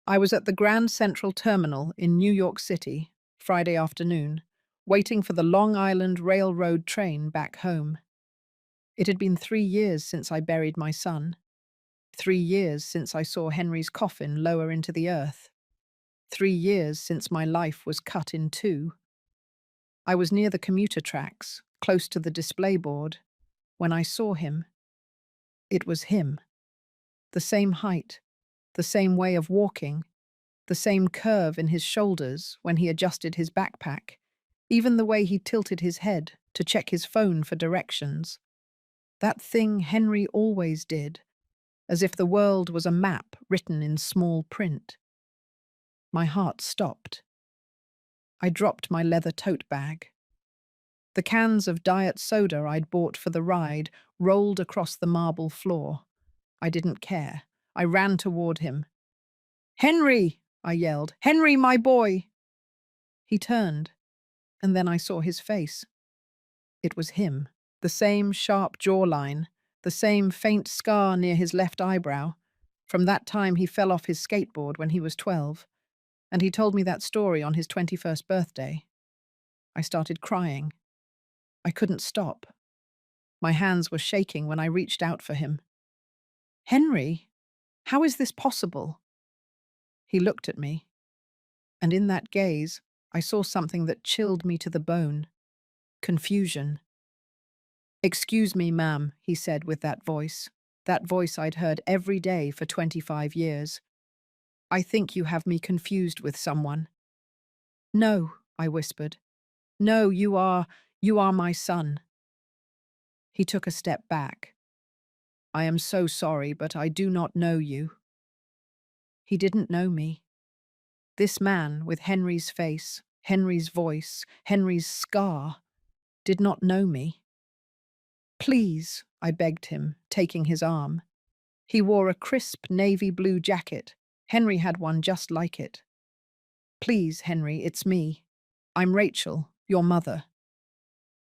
I was at the Grand Central Terminal in New York City, Friday afternoon, waiting for the Long Island Railroad train back home. It had been 3 years since I buried my son, 3 years since I saw Henry's coffin lower into the earth, 3 years since my life was cut in two. I was near the commuter tracks, close to the display board, when I saw him. It was him. The same height, the same way of walking, the same curve in his shoulders when he adjusted his backpack, even the way he tilted his head to check his phone for directions. That thing Henry always did, as if the world was a map written in small print. My heart stopped. I dropped my leather tote bag. The cans of diet soda I'd bought for the ride rolled across the marble floor. I didn't care. I ran toward him. "Henry!" I yelled. "Henry, my boy!" He turned, and then I saw his face. It was him. The same sharp jawline, the same faint scar near his left eyebrow. From that time he fell off his skateboard when he was 12, and he told me that story on his 21st birthday. I started crying. I couldn't stop. My hands were shaking when I reached out for him. "Henry, how is this possible?" He looked at me, and in that gaze, I saw something that chilled me to the bone. Confusion. "Excuse me, ma'am," he said with that voice I'd heard every day for 25 years. "I think you have me confused with someone." "No," I whispered. "No, you are my son." He took a step back. "I am so sorry, but I do not know you." He didn't know me. This man with Henry's face, Henry's voice, Henry's scar, did not know me. "Please," I begged him, taking his arm. He wore a crisp navy blue jacket. Henry had one just like it. "Please, Henry, it's me. I'm Rachel, your mother."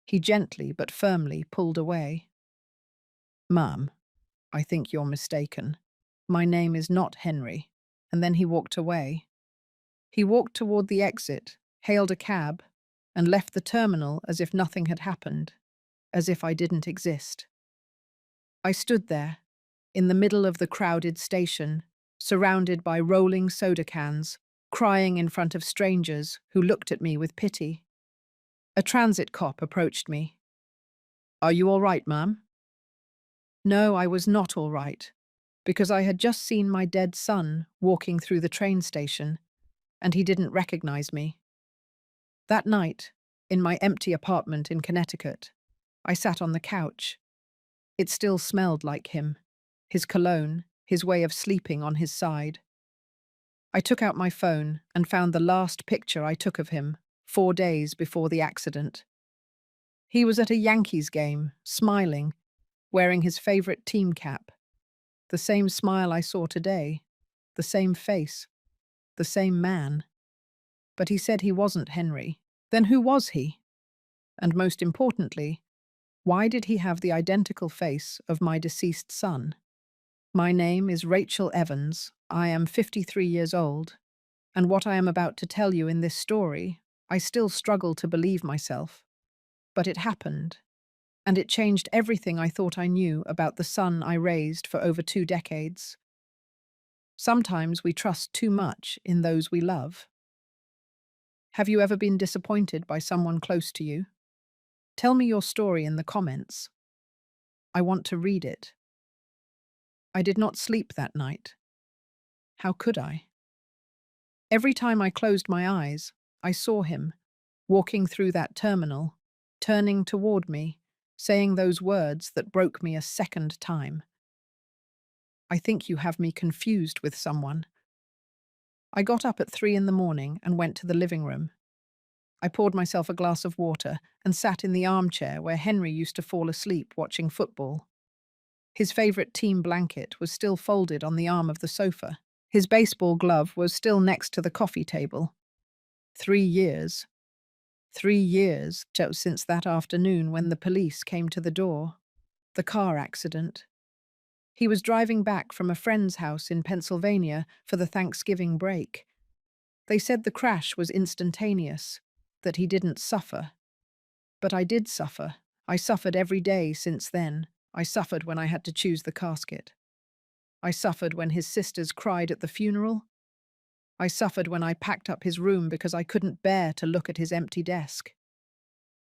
He gently but firmly pulled away. "Ma'am, I think you're mistaken. My name is not Henry." And then he walked away. He walked toward the exit, hailed a cab, and left the terminal as if nothing had happened, as if I didn't exist. I stood there, in the middle of the crowded station, surrounded by rolling soda cans, crying in front of strangers who looked at me with pity. A transit cop approached me. "Are you all right, ma'am?" No, I was not all right, because I had just seen my dead son walking through the train station, and he didn't recognize me. That night, in my empty apartment in Connecticut, I sat on the couch. It still smelled like him, his cologne, his way of sleeping on his side. I took out my phone and found the last picture I took of him, 4 days before the accident. He was at a Yankees game, smiling, wearing his favorite team cap. The same smile I saw today, the same face, the same man. But he said he wasn't Henry. Then who was he? And most importantly, why did he have the identical face of my deceased son? My name is Rachel Evans. I am 53 years old, and what I am about to tell you in this story, I still struggle to believe myself. But it happened, and it changed everything I thought I knew about the son I raised for over 2 decades. Sometimes we trust too much in those we love. Have you ever been disappointed by someone close to you? Tell me your story in the comments. I want to read it. I did not sleep that night. How could I? Every time I closed my eyes, I saw him, walking through that terminal, turning toward me, saying those words that broke me a second time. "I think you have me confused with someone." I got up at 3 in the morning and went to the living room. I poured myself a glass of water and sat in the armchair where Henry used to fall asleep watching football. His favorite team blanket was still folded on the arm of the sofa. His baseball glove was still next to the coffee table. 3 years. 3 years since that afternoon when the police came to the door. The car accident. He was driving back from a friend's house in Pennsylvania for the Thanksgiving break. They said the crash was instantaneous, that he didn't suffer. But I did suffer. I suffered every day since then. I suffered when I had to choose the casket. I suffered when his sisters cried at the funeral. I suffered when I packed up his room because I couldn't bear to look at his empty desk.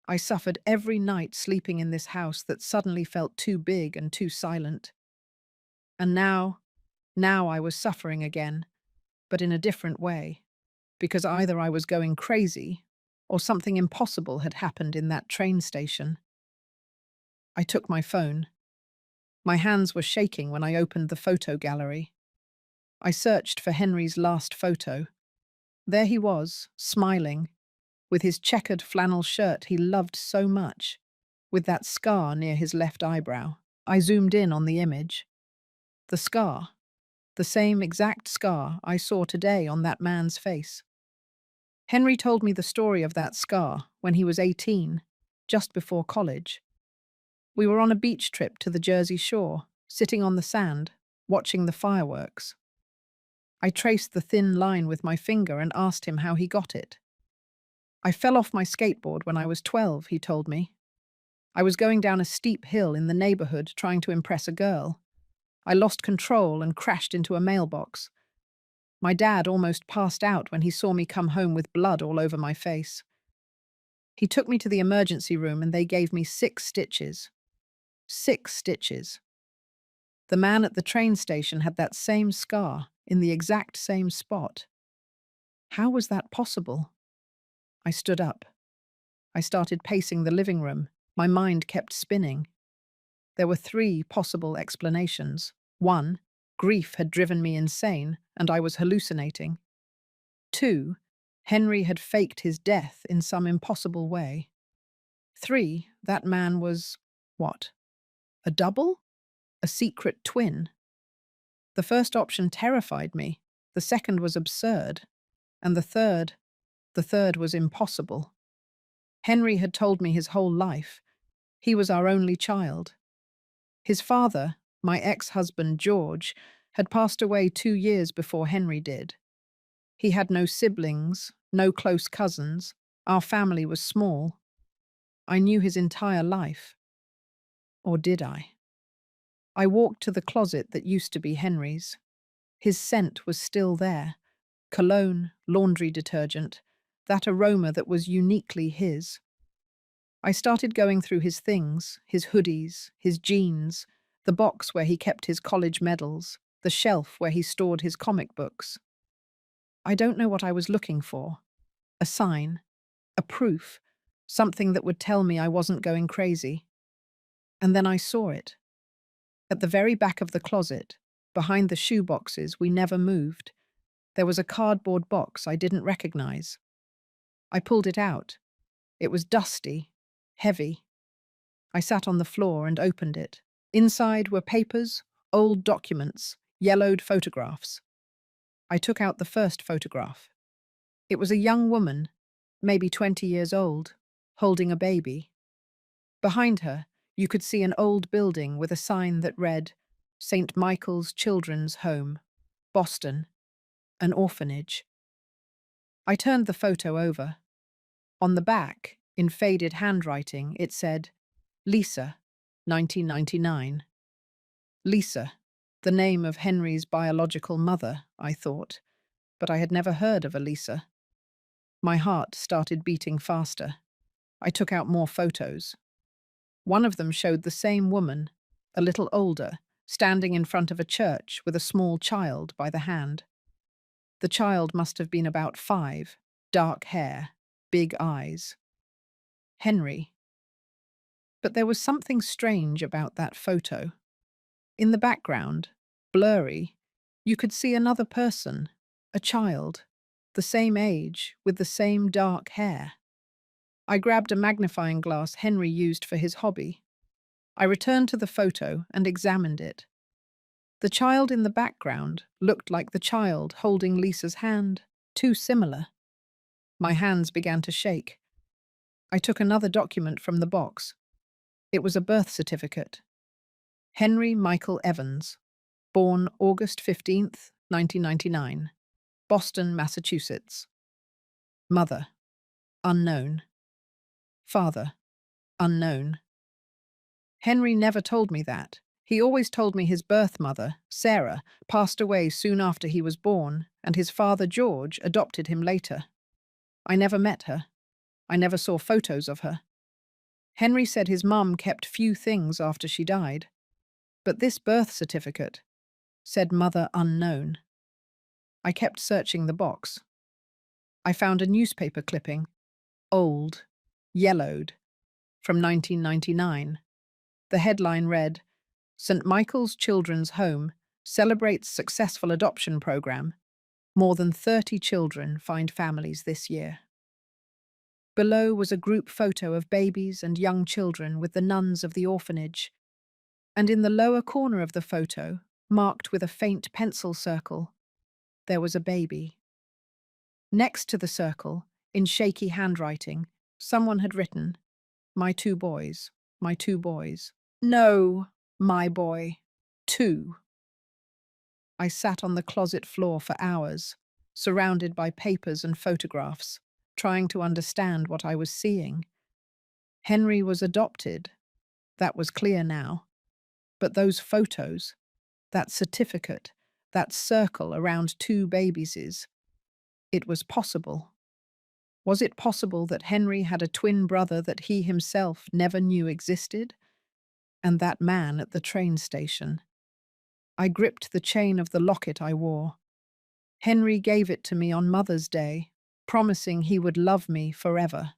I suffered every night sleeping in this house that suddenly felt too big and too silent. And now I was suffering again, but in a different way, because either I was going crazy or something impossible had happened in that train station. I took my phone. My hands were shaking when I opened the photo gallery. I searched for Henry's last photo. There he was, smiling, with his checkered flannel shirt he loved so much, with that scar near his left eyebrow. I zoomed in on the image. The scar. The same exact scar I saw today on that man's face. Henry told me the story of that scar when he was 18, just before college. We were on a beach trip to the Jersey Shore, sitting on the sand, watching the fireworks. I traced the thin line with my finger and asked him how he got it. I fell off my skateboard when I was 12, he told me. I was going down a steep hill in the neighborhood trying to impress a girl. I lost control and crashed into a mailbox. My dad almost passed out when he saw me come home with blood all over my face. He took me to the emergency room and they gave me 6 stitches. 6 stitches. The man at the train station had that same scar in the exact same spot. How was that possible? I stood up. I started pacing the living room. My mind kept spinning. There were 3 possible explanations. 1, grief had driven me insane and I was hallucinating. 2, Henry had faked his death in some impossible way. 3, that man was, what? A double? A secret twin? The first option terrified me, the second was absurd, and the third was impossible. Henry had told me his whole life. He was our only child. His father, my ex-husband George, had passed away 2 years before Henry did. He had no siblings, no close cousins. Our family was small. I knew his entire life. Or did I? I walked to the closet that used to be Henry's. His scent was still there. Cologne, laundry detergent, that aroma that was uniquely his. I started going through his things, his hoodies, his jeans, the box where he kept his college medals, the shelf where he stored his comic books. I don't know what I was looking for. A sign, a proof, something that would tell me I wasn't going crazy. And then I saw it. At the very back of the closet, behind the shoe boxes we never moved, there was a cardboard box I didn't recognize. I pulled it out. It was dusty, heavy. I sat on the floor and opened it. Inside were papers, old documents, yellowed photographs. I took out the first photograph. It was a young woman, maybe 20 years old, holding a baby. Behind her, you could see an old building with a sign that read, St. Michael's Children's Home, Boston, an orphanage. I turned the photo over. On the back, in faded handwriting, it said, Lisa, 1999. Lisa, the name of Henry's biological mother, I thought, but I had never heard of a Lisa. My heart started beating faster. I took out more photos. One of them showed the same woman, a little older, standing in front of a church with a small child by the hand. The child must have been about 5, dark hair, big eyes. Henry. But there was something strange about that photo. In the background, blurry, you could see another person, a child, the same age, with the same dark hair. I grabbed a magnifying glass Henry used for his hobby. I returned to the photo and examined it. The child in the background looked like the child holding Lisa's hand, too similar. My hands began to shake. I took another document from the box. It was a birth certificate. Henry Michael Evans, born August 15th, 1999, Boston, Massachusetts. Mother, unknown. Father, unknown. Henry never told me that. He always told me his birth mother, Sarah, passed away soon after he was born, and his father, George, adopted him later. I never met her. I never saw photos of her. Henry said his mum kept few things after she died. But this birth certificate said mother unknown. I kept searching the box. I found a newspaper clipping, old, yellowed, from 1999. The headline read, St. Michael's Children's Home celebrates successful adoption program. More than 30 children find families this year. Below was a group photo of babies and young children with the nuns of the orphanage, and in the lower corner of the photo, marked with a faint pencil circle, there was a baby. Next to the circle, in shaky handwriting, someone had written, My two boys, my two boys. No, my boy. Two. I sat on the closet floor for hours, surrounded by papers and photographs, trying to understand what I was seeing. Henry was adopted. That was clear now. But those photos, that certificate, that circle around two babies, it was possible. Was it possible that Henry had a twin brother that he himself never knew existed? And that man at the train station. I gripped the chain of the locket I wore. Henry gave it to me on Mother's Day, promising he would love me forever.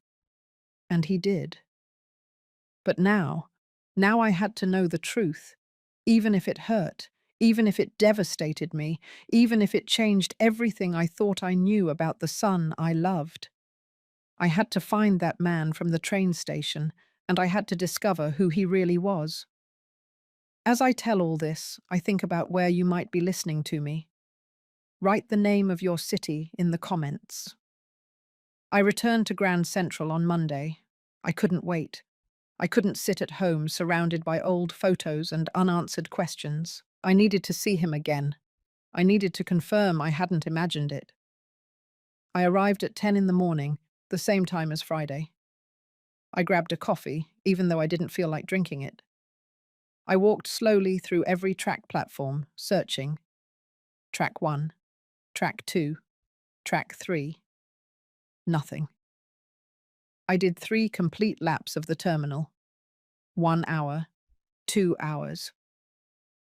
And he did. But now I had to know the truth, even if it hurt, even if it devastated me, even if it changed everything I thought I knew about the son I loved. I had to find that man from the train station, and I had to discover who he really was. As I tell all this, I think about where you might be listening to me. Write the name of your city in the comments. I returned to Grand Central on Monday. I couldn't wait. I couldn't sit at home surrounded by old photos and unanswered questions. I needed to see him again. I needed to confirm I hadn't imagined it. I arrived at 10 in the morning, the same time as Friday. I grabbed a coffee, even though I didn't feel like drinking it. I walked slowly through every track platform, searching. Track 1, Track 2, Track 3. Nothing. I did 3 complete laps of the terminal. 1 hour, 2 hours.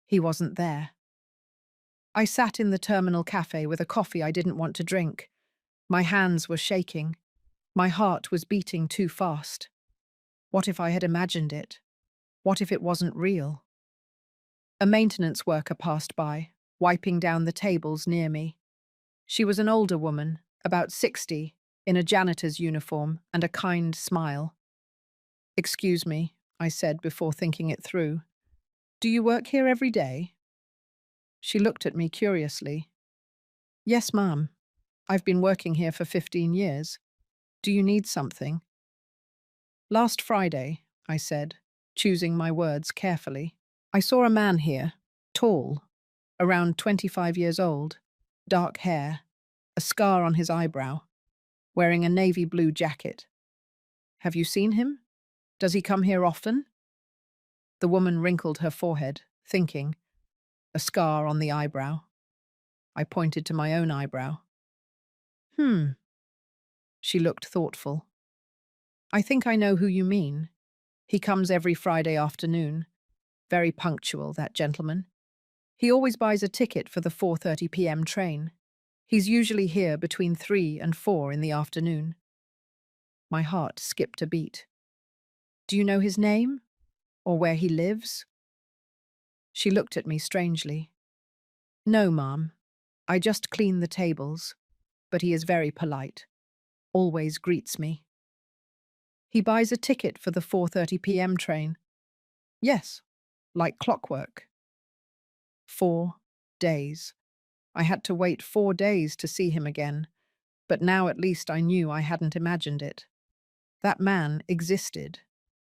He wasn't there. I sat in the terminal cafe with a coffee I didn't want to drink. My hands were shaking. My heart was beating too fast. What if I had imagined it? What if it wasn't real? A maintenance worker passed by, wiping down the tables near me. She was an older woman, about 60, in a janitor's uniform and a kind smile. "Excuse me," I said before thinking it through. "Do you work here every day?" She looked at me curiously. "Yes, ma'am. I've been working here for 15 years. Do you need something?" "Last Friday," I said, choosing my words carefully, "I saw a man here, tall, around 25 years old, dark hair, a scar on his eyebrow, wearing a navy blue jacket. Have you seen him? Does he come here often?" The woman wrinkled her forehead, thinking, a scar on the eyebrow. I pointed to my own eyebrow. She looked thoughtful. "I think I know who you mean. He comes every Friday afternoon. Very punctual, that gentleman. He always buys a ticket for the 4:30 p.m. train. He's usually here between 3 and 4 in the afternoon." My heart skipped a beat. "Do you know his name? Or where he lives?" She looked at me strangely. "No, ma'am. I just clean the tables. But he is very polite. Always greets me." "He buys a ticket for the 4:30 p.m. train." "Yes, like clockwork." 4 days. I had to wait 4 days to see him again, but now at least I knew I hadn't imagined it. That man existed.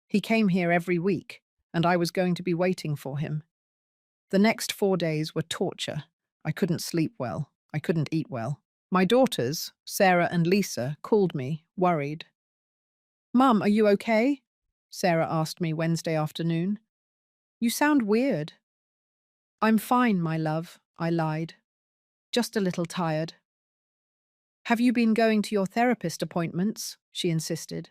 He came here every week, and I was going to be waiting for him. The next 4 days were torture. I couldn't sleep well. I couldn't eat well. My daughters, Sarah and Lisa, called me, worried. "Mum, are you okay?" Sarah asked me Wednesday afternoon. "You sound weird." "I'm fine, my love," I lied. "Just a little tired." "Have you been going to your therapist appointments?" she insisted.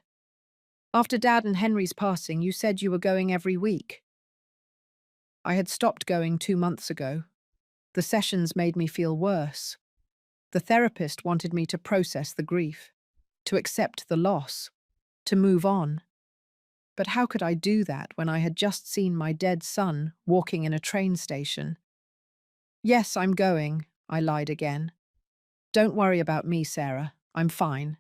"After Dad and Henry's passing, you said you were going every week." I had stopped going 2 months ago. The sessions made me feel worse. The therapist wanted me to process the grief, to accept the loss, to move on. But how could I do that when I had just seen my dead son walking in a train station? "Yes, I'm going," I lied again. "Don't worry about me, Sarah. I'm fine."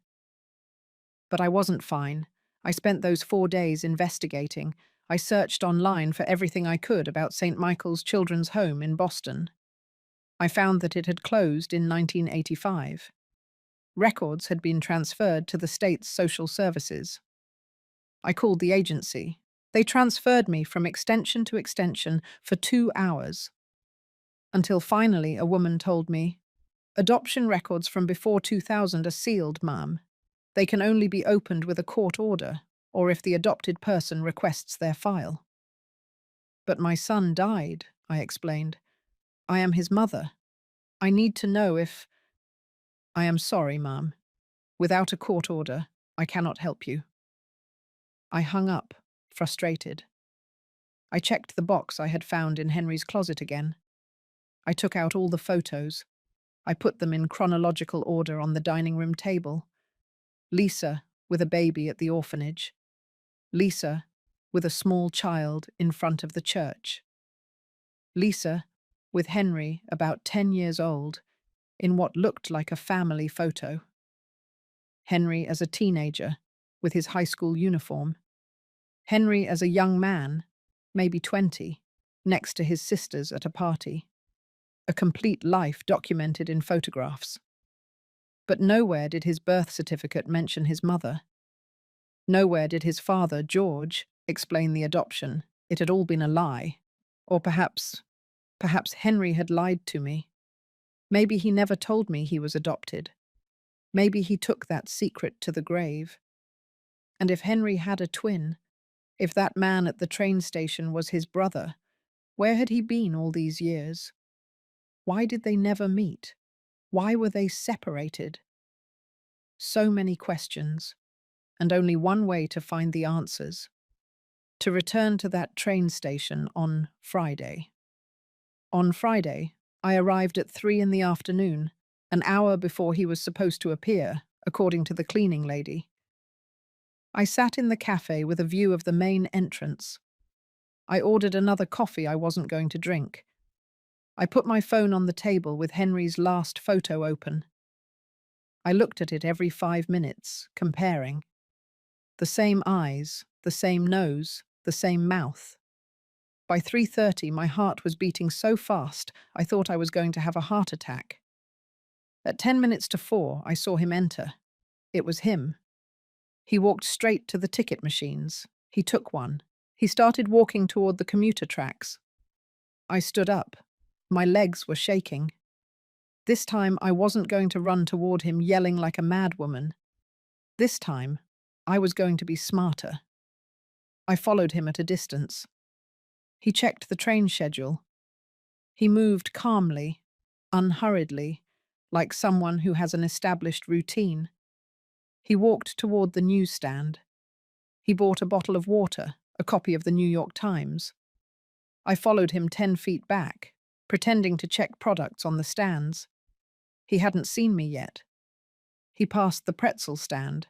But I wasn't fine. I spent those 4 days investigating. I searched online for everything I could about St. Michael's Children's Home in Boston. I found that it had closed in 1985. Records had been transferred to the state's social services. I called the agency. They transferred me from extension to extension for 2 hours, until finally a woman told me, "Adoption records from before 2000 are sealed, ma'am. They can only be opened with a court order, or if the adopted person requests their file." "But my son died," I explained. "I am his mother. I need to know if—" "I am sorry, ma'am. Without a court order, I cannot help you." I hung up, frustrated. I checked the box I had found in Henry's closet again. I took out all the photos. I put them in chronological order on the dining room table. Lisa, with a baby at the orphanage. Lisa, with a small child in front of the church. Lisa, with Henry, about 10 years old, in what looked like a family photo. Henry as a teenager, with his high school uniform. Henry as a young man, maybe 20, next to his sisters at a party. A complete life documented in photographs. But nowhere did his birth certificate mention his mother. Nowhere did his father, George, explain the adoption. It had all been a lie. Or perhaps Henry had lied to me. Maybe he never told me he was adopted. Maybe he took that secret to the grave. And if Henry had a twin, if that man at the train station was his brother, where had he been all these years? Why did they never meet? Why were they separated? So many questions, and only one way to find the answers: to return to that train station on Friday. On Friday, I arrived at 3 in the afternoon, an hour before he was supposed to appear, according to the cleaning lady. I sat in the cafe with a view of the main entrance. I ordered another coffee I wasn't going to drink. I put my phone on the table with Henry's last photo open. I looked at it every 5 minutes, comparing. The same eyes, the same nose, the same mouth. By 3:30, my heart was beating so fast I thought I was going to have a heart attack. At 10 minutes to 4, I saw him enter. It was him. He walked straight to the ticket machines. He took one. He started walking toward the commuter tracks. I stood up. My legs were shaking. This time, I wasn't going to run toward him yelling like a madwoman. This time, I was going to be smarter. I followed him at a distance. He checked the train schedule. He moved calmly, unhurriedly, like someone who has an established routine. He walked toward the newsstand. He bought a bottle of water, a copy of the New York Times. I followed him 10 feet back, pretending to check products on the stands. He hadn't seen me yet. He passed the pretzel stand.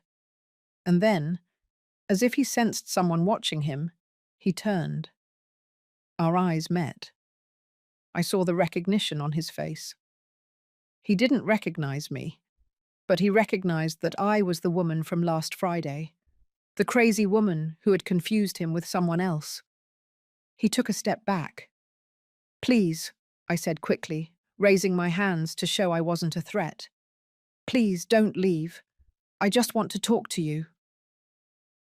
And then, as if he sensed someone watching him, he turned. Our eyes met. I saw the recognition on his face. He didn't recognize me, but he recognized that I was the woman from last Friday, the crazy woman who had confused him with someone else. He took a step back. "Please," I said quickly, raising my hands to show I wasn't a threat. "Please don't leave. I just want to talk to you."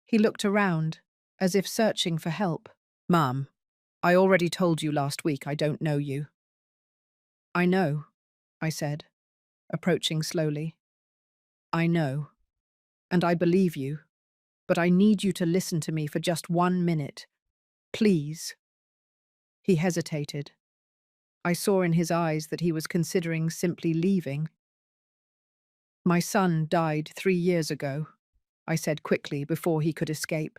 He looked around, as if searching for help. "Mom." I already told you last week I don't know you. I know, I said, approaching slowly. I know, and I believe you, but I need you to listen to me for just 1 minute. Please. He hesitated. I saw in his eyes that he was considering simply leaving. My son died 3 years ago, I said quickly before he could escape.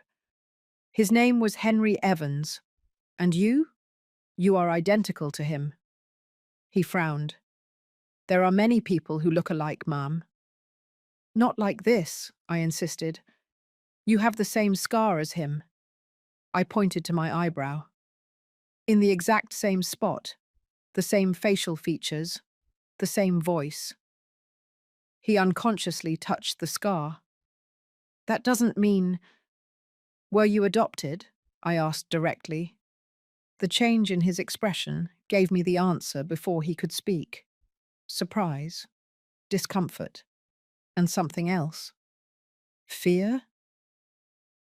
His name was Henry Evans. And you? You are identical to him. He frowned. There are many people who look alike, Mum. Not like this, I insisted. You have the same scar as him. I pointed to my eyebrow. In the exact same spot, the same facial features, the same voice. He unconsciously touched the scar. That doesn't mean… Were you adopted? I asked directly. The change in his expression gave me the answer before he could speak. Surprise, discomfort, and something else. Fear?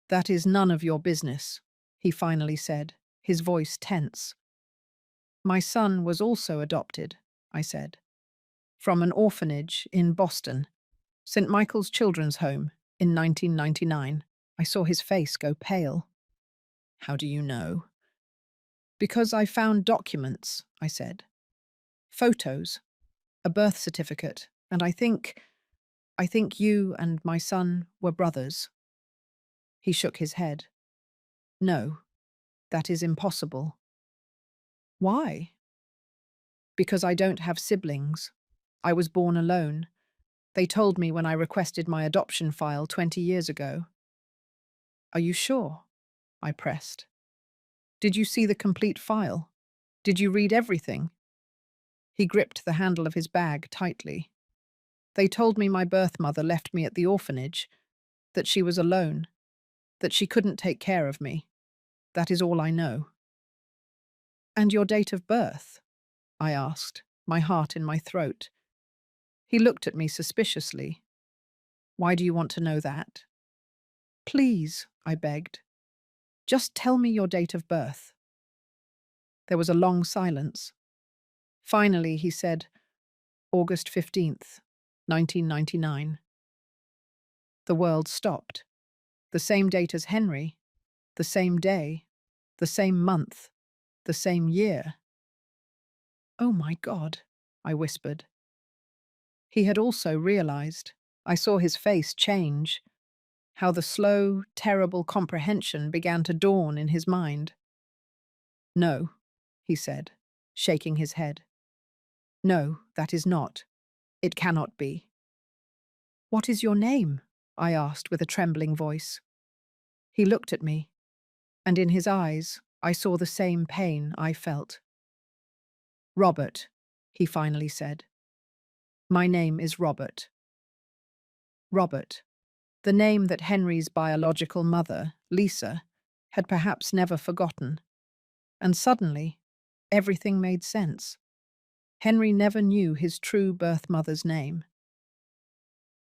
That is none of your business, he finally said, his voice tense. My son was also adopted, I said, from an orphanage in Boston, St. Michael's Children's Home, in 1999. I saw his face go pale. How do you know? Because I found documents, I said. Photos, a birth certificate, and I think you and my son were brothers. He shook his head. No, that is impossible. Why? Because I don't have siblings. I was born alone. They told me when I requested my adoption file 20 years ago. Are you sure? I pressed. Did you see the complete file? Did you read everything? He gripped the handle of his bag tightly. They told me my birth mother left me at the orphanage, that she was alone, that she couldn't take care of me. That is all I know. And your date of birth? I asked, my heart in my throat. He looked at me suspiciously. Why do you want to know that? Please, I begged. Just tell me your date of birth. There was a long silence. Finally, he said, August 15th, 1999. The world stopped. The same date as Henry, the same day, the same month, the same year. Oh my God, I whispered. He had also realized. I saw his face change, how the slow, terrible comprehension began to dawn in his mind. No, he said, shaking his head. No, that is not. It cannot be. What is your name? I asked with a trembling voice. He looked at me, and in his eyes I saw the same pain I felt. Robert, he finally said. My name is Robert. Robert, the name that Henry's biological mother, Lisa, had perhaps never forgotten. And suddenly, everything made sense. Henry never knew his true birth mother's name.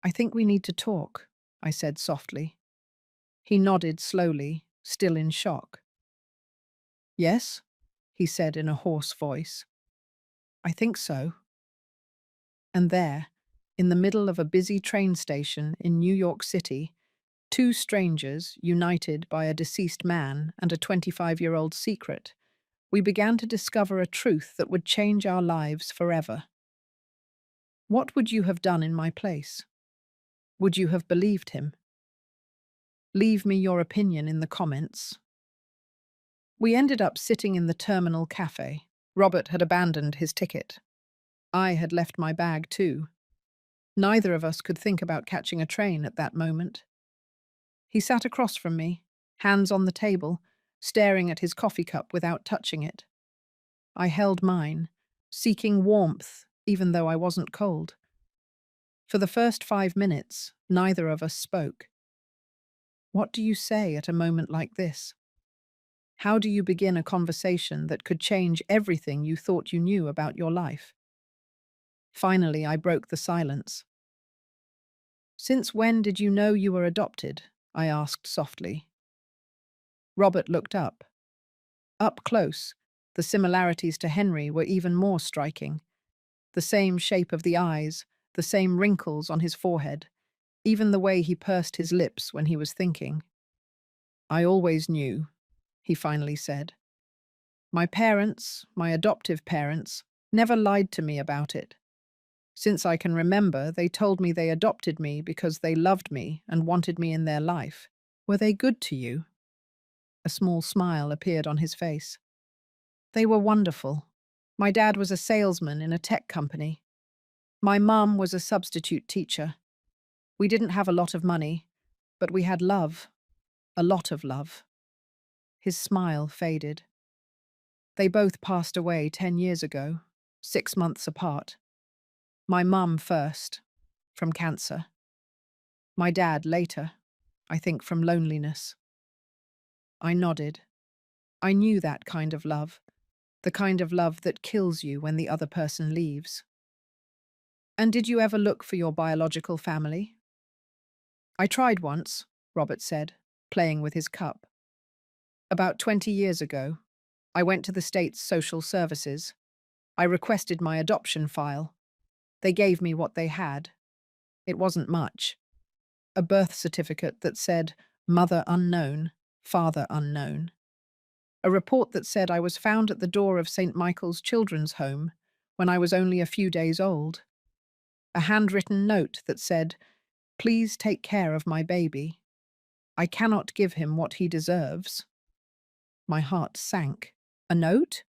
I think we need to talk, I said softly. He nodded slowly, still in shock. Yes? He said in a hoarse voice. I think so. And there, in the middle of a busy train station in New York City, two strangers, united by a deceased man and a 25-year-old secret, we began to discover a truth that would change our lives forever. What would you have done in my place? Would you have believed him? Leave me your opinion in the comments. We ended up sitting in the terminal cafe. Robert had abandoned his ticket. I had left my bag too. Neither of us could think about catching a train at that moment. He sat across from me, hands on the table, staring at his coffee cup without touching it. I held mine, seeking warmth even though I wasn't cold. For the first 5 minutes, neither of us spoke. What do you say at a moment like this? How do you begin a conversation that could change everything you thought you knew about your life? Finally, I broke the silence. Since when did you know you were adopted? I asked softly. Robert looked up. Up close, the similarities to Henry were even more striking. The same shape of the eyes, the same wrinkles on his forehead, even the way he pursed his lips when he was thinking. "I always knew," he finally said. "My parents, my adoptive parents, never lied to me about it. Since I can remember, they told me they adopted me because they loved me and wanted me in their life. Were they good to you?" A small smile appeared on his face. "They were wonderful. My dad was a salesman in a tech company. My mum was a substitute teacher. We didn't have a lot of money, but we had love, a lot of love." His smile faded. "They both passed away 10 years ago, 6 months apart. My mum first, from cancer. My dad later, I think from loneliness." I nodded. I knew that kind of love, the kind of love that kills you when the other person leaves. "And did you ever look for your biological family?" "I tried once," Robert said, playing with his cup. "About 20 years ago, I went to the state's social services. I requested my adoption file. They gave me what they had. It wasn't much. A birth certificate that said mother unknown, father unknown. A report that said I was found at the door of St. Michael's Children's Home when I was only a few days old. A handwritten note that said, 'Please take care of my baby. I cannot give him what he deserves.'" My heart sank. "A note?"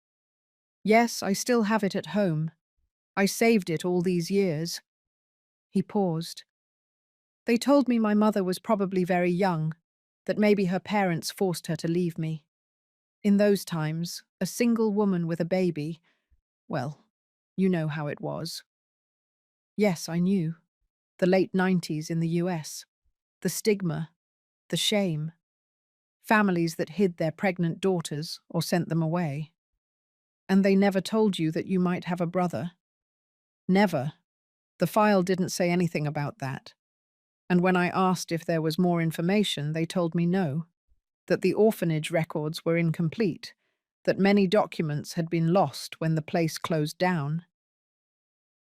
"Yes, I still have it at home. I saved it all these years." He paused. "They told me my mother was probably very young, that maybe her parents forced her to leave me. In those times, a single woman with a baby, well, you know how it was." Yes, I knew. The late 90s in the US. The stigma, the shame. Families that hid their pregnant daughters or sent them away. "And they never told you that you might have a brother?" "Never. The file didn't say anything about that. And when I asked if there was more information, they told me no, that the orphanage records were incomplete, that many documents had been lost when the place closed down."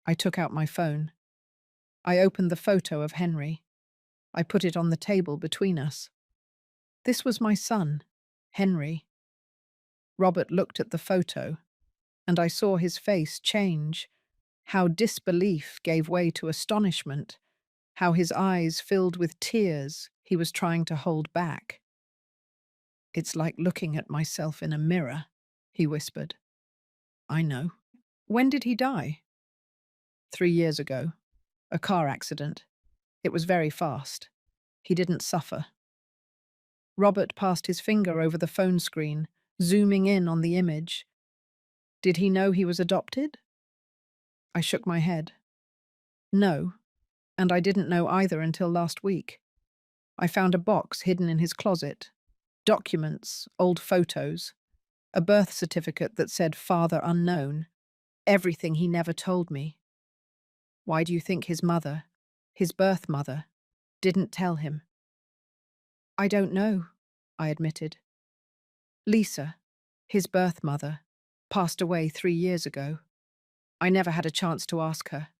I took out my phone. I opened the photo of Henry. I put it on the table between us. This was my son, Henry. Robert looked at the photo, and I saw his face change, how disbelief gave way to astonishment, how his eyes filled with tears he was trying to hold back. "It's like looking at myself in a mirror," he whispered. "I know." "When did he die?" 3 years ago. A car accident. It was very fast. He didn't suffer." Robert passed his finger over the phone screen, zooming in on the image. "Did he know he was adopted?" I shook my head. "No, and I didn't know either until last week. I found a box hidden in his closet. Documents, old photos, a birth certificate that said father unknown. Everything he never told me. Why do you think his mother, his birth mother, didn't tell him?" "I don't know," I admitted. "Lisa, his birth mother, passed away 3 years ago. I never had a chance to ask her.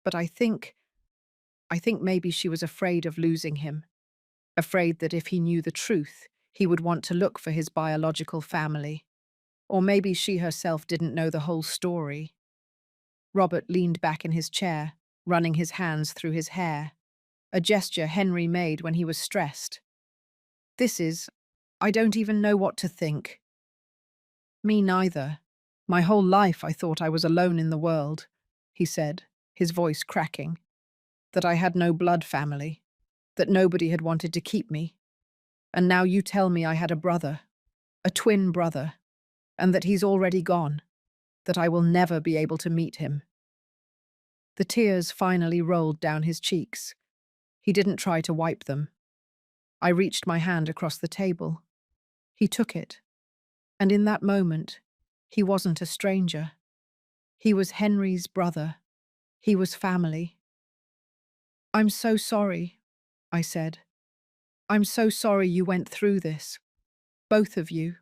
But I think maybe she was afraid of losing him, afraid that if he knew the truth, he would want to look for his biological family. Or maybe she herself didn't know the whole story." Robert leaned back in his chair, running his hands through his hair, a gesture Henry made when he was stressed. I don't even know what to think." "Me neither. My whole life I thought I was alone in the world," he said, his voice cracking. "That I had no blood family, that nobody had wanted to keep me. And now you tell me I had a brother, a twin brother, and that he's already gone, that I will never be able to meet him." The tears finally rolled down his cheeks. He didn't try to wipe them. I reached my hand across the table. He took it. And in that moment, he wasn't a stranger. He was Henry's brother. He was family. "I'm so sorry," I said. "I'm so sorry you went through this. Both of you.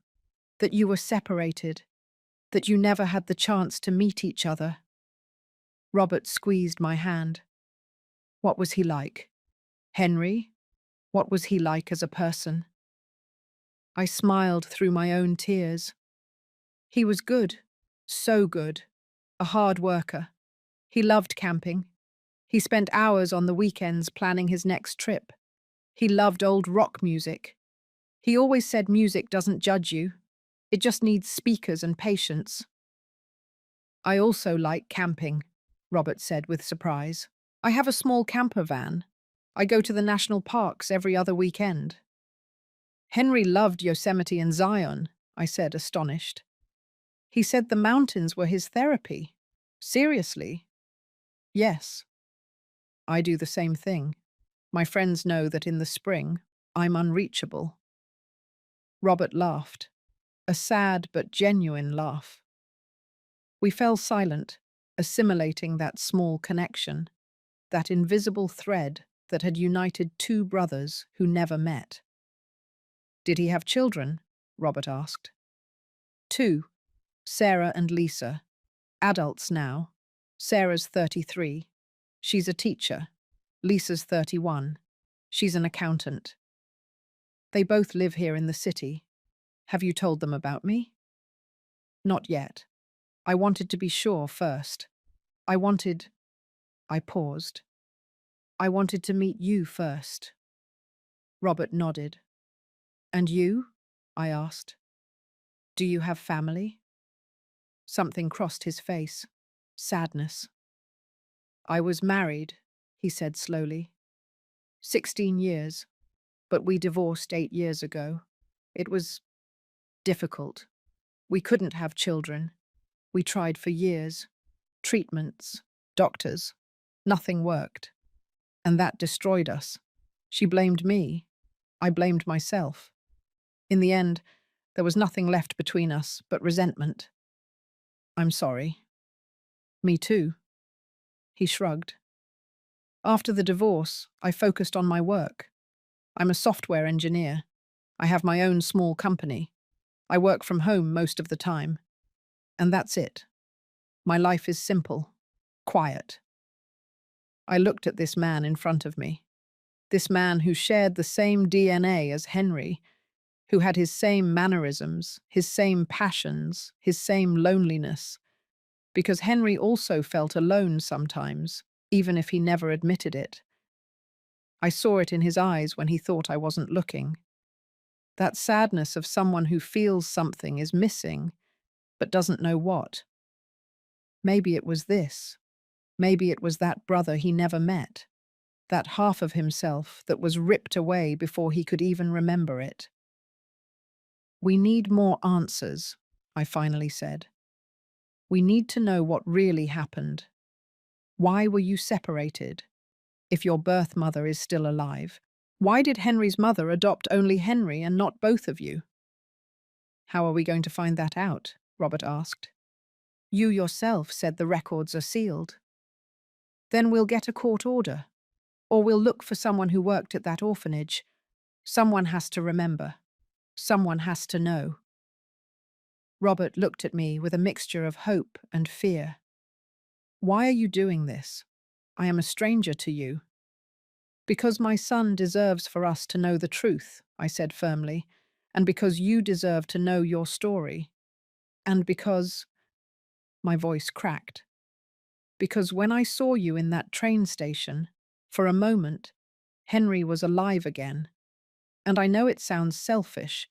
that you were separated, that you never had the chance to meet each other. Robert squeezed my hand. What was he like? Henry? What was he like as a person? I smiled through my own tears. He was good, so good, a hard worker. He loved camping. He spent hours on the weekends planning his next trip. He loved old rock music. He always said music doesn't judge you. It just needs speakers and patience. I also like camping, Robert said with surprise. I have a small camper van. I go to the national parks every other weekend. Henry loved Yosemite and Zion, I said, astonished. He said the mountains were his therapy. Seriously? Yes. I do the same thing. My friends know that in the spring, I'm unreachable. Robert laughed, a sad but genuine laugh. We fell silent, assimilating that small connection, that invisible thread that had united two brothers who never met. Did he have children? Robert asked. Two, Sarah and Lisa, adults now. Sarah's 33. She's a teacher. Lisa's 31. She's an accountant. They both live here in the city. Have you told them about me? Not yet. I wanted to be sure first. I paused. I wanted to meet you first. Robert nodded. And you? I asked. Do you have family? Something crossed his face. Sadness. I was married, he said slowly. 16 years, but we divorced 8 years ago. It was difficult. We couldn't have children. We tried for years. Treatments, doctors. Nothing worked. And that destroyed us. She blamed me. I blamed myself. In the end, there was nothing left between us but resentment. I'm sorry. Me too. He shrugged. After the divorce, I focused on my work. I'm a software engineer. I have my own small company. I work from home most of the time. And that's it. My life is simple, quiet. I looked at this man in front of me. This man who shared the same DNA as Henry, who had his same mannerisms, his same passions, his same loneliness. Because Henry also felt alone sometimes, even if he never admitted it. I saw it in his eyes when he thought I wasn't looking. That sadness of someone who feels something is missing, but doesn't know what. Maybe it was this. Maybe it was that brother he never met. That half of himself that was ripped away before he could even remember it. We need more answers, I finally said. We need to know what really happened. Why were you separated? If your birth mother is still alive, why did Henry's mother adopt only Henry and not both of you? How are we going to find that out? Robert asked. You yourself said the records are sealed. Then we'll get a court order. Or we'll look for someone who worked at that orphanage. Someone has to remember. Someone has to know. Robert looked at me with a mixture of hope and fear. Why are you doing this? I am a stranger to you. Because my son deserves for us to know the truth, I said firmly, and because you deserve to know your story. And because... My voice cracked. Because when I saw you in that train station, for a moment, Henry was alive again. And I know it sounds selfish,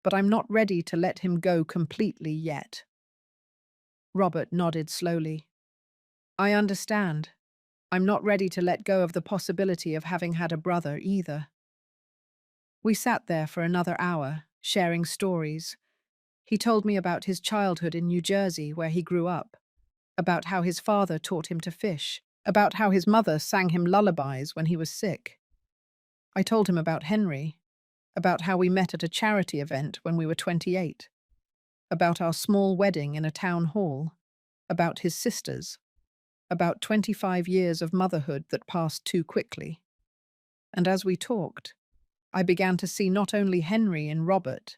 but I'm not ready to let him go completely yet. Robert nodded slowly. I understand. I'm not ready to let go of the possibility of having had a brother either. We sat there for another hour, sharing stories. He told me about his childhood in New Jersey, where he grew up, about how his father taught him to fish, about how his mother sang him lullabies when he was sick. I told him about Henry, about how we met at a charity event when we were 28, about our small wedding in a town hall, about his sisters, about 25 years of motherhood that passed too quickly. And as we talked, I began to see not only Henry in Robert,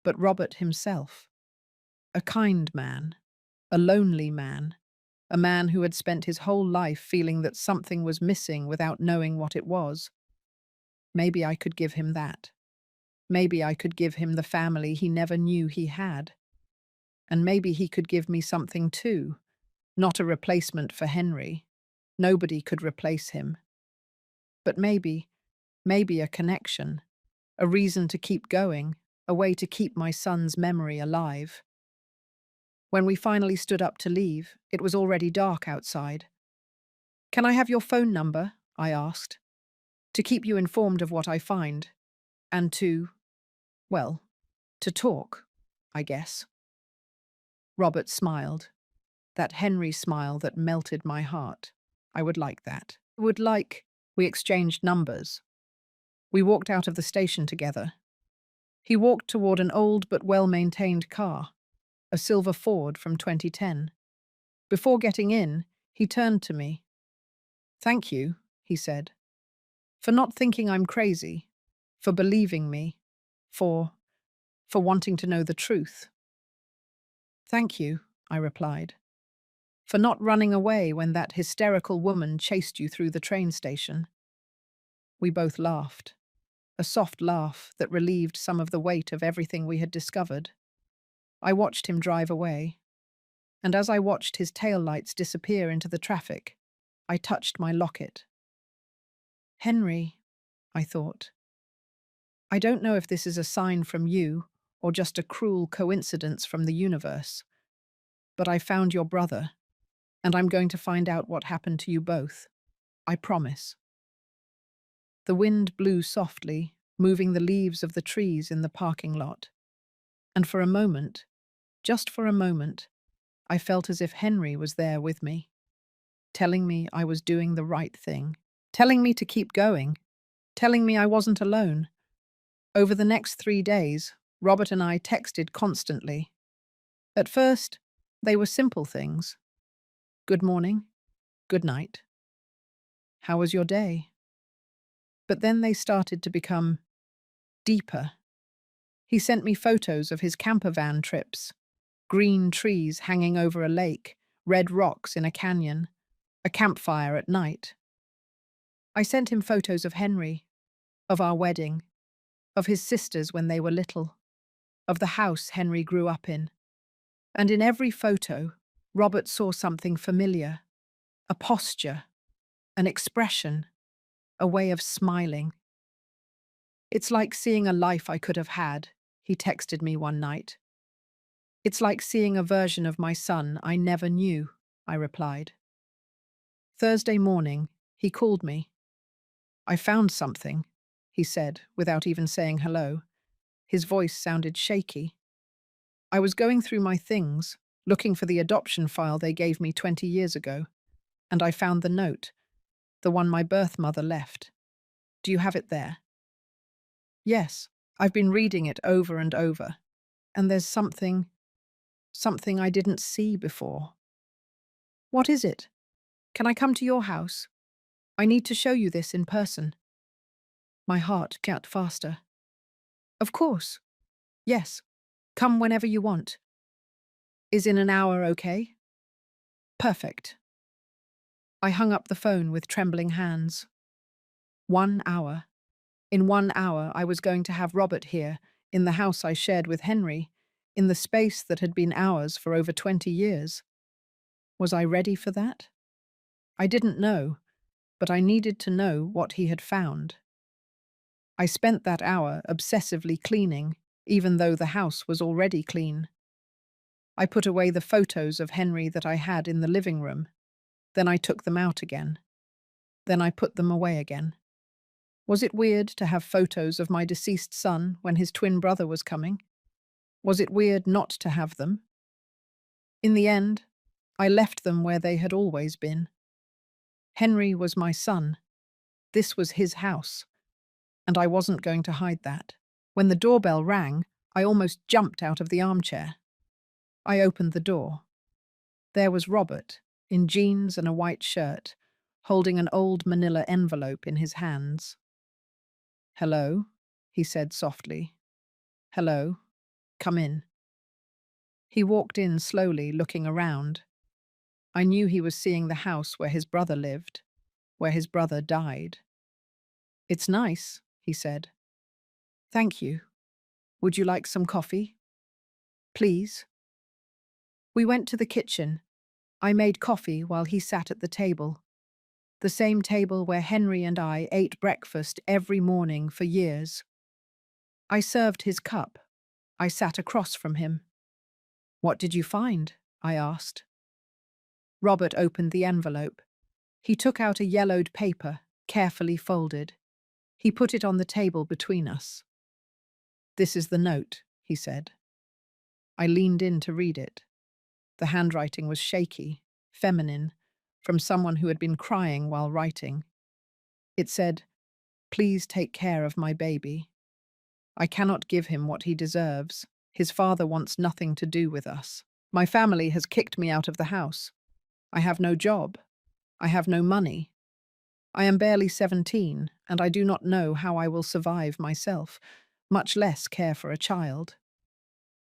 but Robert himself. A kind man, a lonely man, a man who had spent his whole life feeling that something was missing without knowing what it was. Maybe I could give him that. Maybe I could give him the family he never knew he had. And maybe he could give me something too, not a replacement for Henry. Nobody could replace him. But maybe a connection, a reason to keep going, a way to keep my son's memory alive. When we finally stood up to leave, it was already dark outside. "Can I have your phone number?" I asked. "To keep you informed of what I find. And well, to talk, I guess." Robert smiled. That Henry smile that melted my heart. I would like that. We exchanged numbers. We walked out of the station together. He walked toward an old but well-maintained car, a silver Ford from 2010. Before getting in, he turned to me. "Thank you," he said, "for not thinking I'm crazy, for believing me, for wanting to know the truth." "Thank you," I replied, "for not running away when that hysterical woman chased you through the train station." We both laughed, a soft laugh that relieved some of the weight of everything we had discovered. I watched him drive away, and as I watched his taillights disappear into the traffic, I touched my locket. "Henry," I thought, "I don't know if this is a sign from you or just a cruel coincidence from the universe, but I found your brother, and I'm going to find out what happened to you both. I promise." The wind blew softly, moving the leaves of the trees in the parking lot. And for a moment, just for a moment, I felt as if Henry was there with me, telling me I was doing the right thing, telling me to keep going, telling me I wasn't alone. Over the next 3 days, Robert and I texted constantly. At first, they were simple things. "Good morning. Good night. How was your day?" But then they started to become deeper. He sent me photos of his camper van trips, green trees hanging over a lake, red rocks in a canyon, a campfire at night. I sent him photos of Henry, of our wedding, of his sisters when they were little, of the house Henry grew up in. And in every photo, Robert saw something familiar, a posture, an expression, a way of smiling. "It's like seeing a life I could have had," he texted me one night. "It's like seeing a version of my son I never knew," I replied. Thursday morning, he called me. "I found something," he said, without even saying hello. His voice sounded shaky. "I was going through my things, looking for the adoption file they gave me 20 years ago, and I found the note, the one my birth mother left. Do you have it there?" "Yes, I've been reading it over and over, and there's something I didn't see before." "What is it? Can I come to your house? I need to show you this in person." My heart cut faster. "Of course. Yes. Come whenever you want. Is in an hour okay?" "Perfect." I hung up the phone with trembling hands. 1 hour. In 1 hour, I was going to have Robert here, in the house I shared with Henry, in the space that had been ours for over 20 years. Was I ready for that? I didn't know, but I needed to know what he had found. I spent that hour obsessively cleaning, even though the house was already clean. I put away the photos of Henry that I had in the living room. Then I took them out again. Then I put them away again. Was it weird to have photos of my deceased son when his twin brother was coming? Was it weird not to have them? In the end, I left them where they had always been. Henry was my son. This was his house, and I wasn't going to hide that. When the doorbell rang, I almost jumped out of the armchair. I opened the door. There was Robert, in jeans and a white shirt, holding an old manila envelope in his hands. "Hello," he said softly. "Hello. Come in." He walked in slowly, looking around. I knew he was seeing the house where his brother lived, where his brother died. "It's nice," he said. "Thank you. Would you like some coffee?" "Please." We went to the kitchen. I made coffee while he sat at the table. The same table where Henry and I ate breakfast every morning for years. I served his cup. I sat across from him. "What did you find?" I asked. Robert opened the envelope. He took out a yellowed paper, carefully folded. He put it on the table between us. "This is the note," he said. I leaned in to read it. The handwriting was shaky, feminine, from someone who had been crying while writing. It said, "Please take care of my baby. I cannot give him what he deserves. His father wants nothing to do with us. My family has kicked me out of the house. I have no job. I have no money. I am barely 17, and I do not know how I will survive myself, much less care for a child.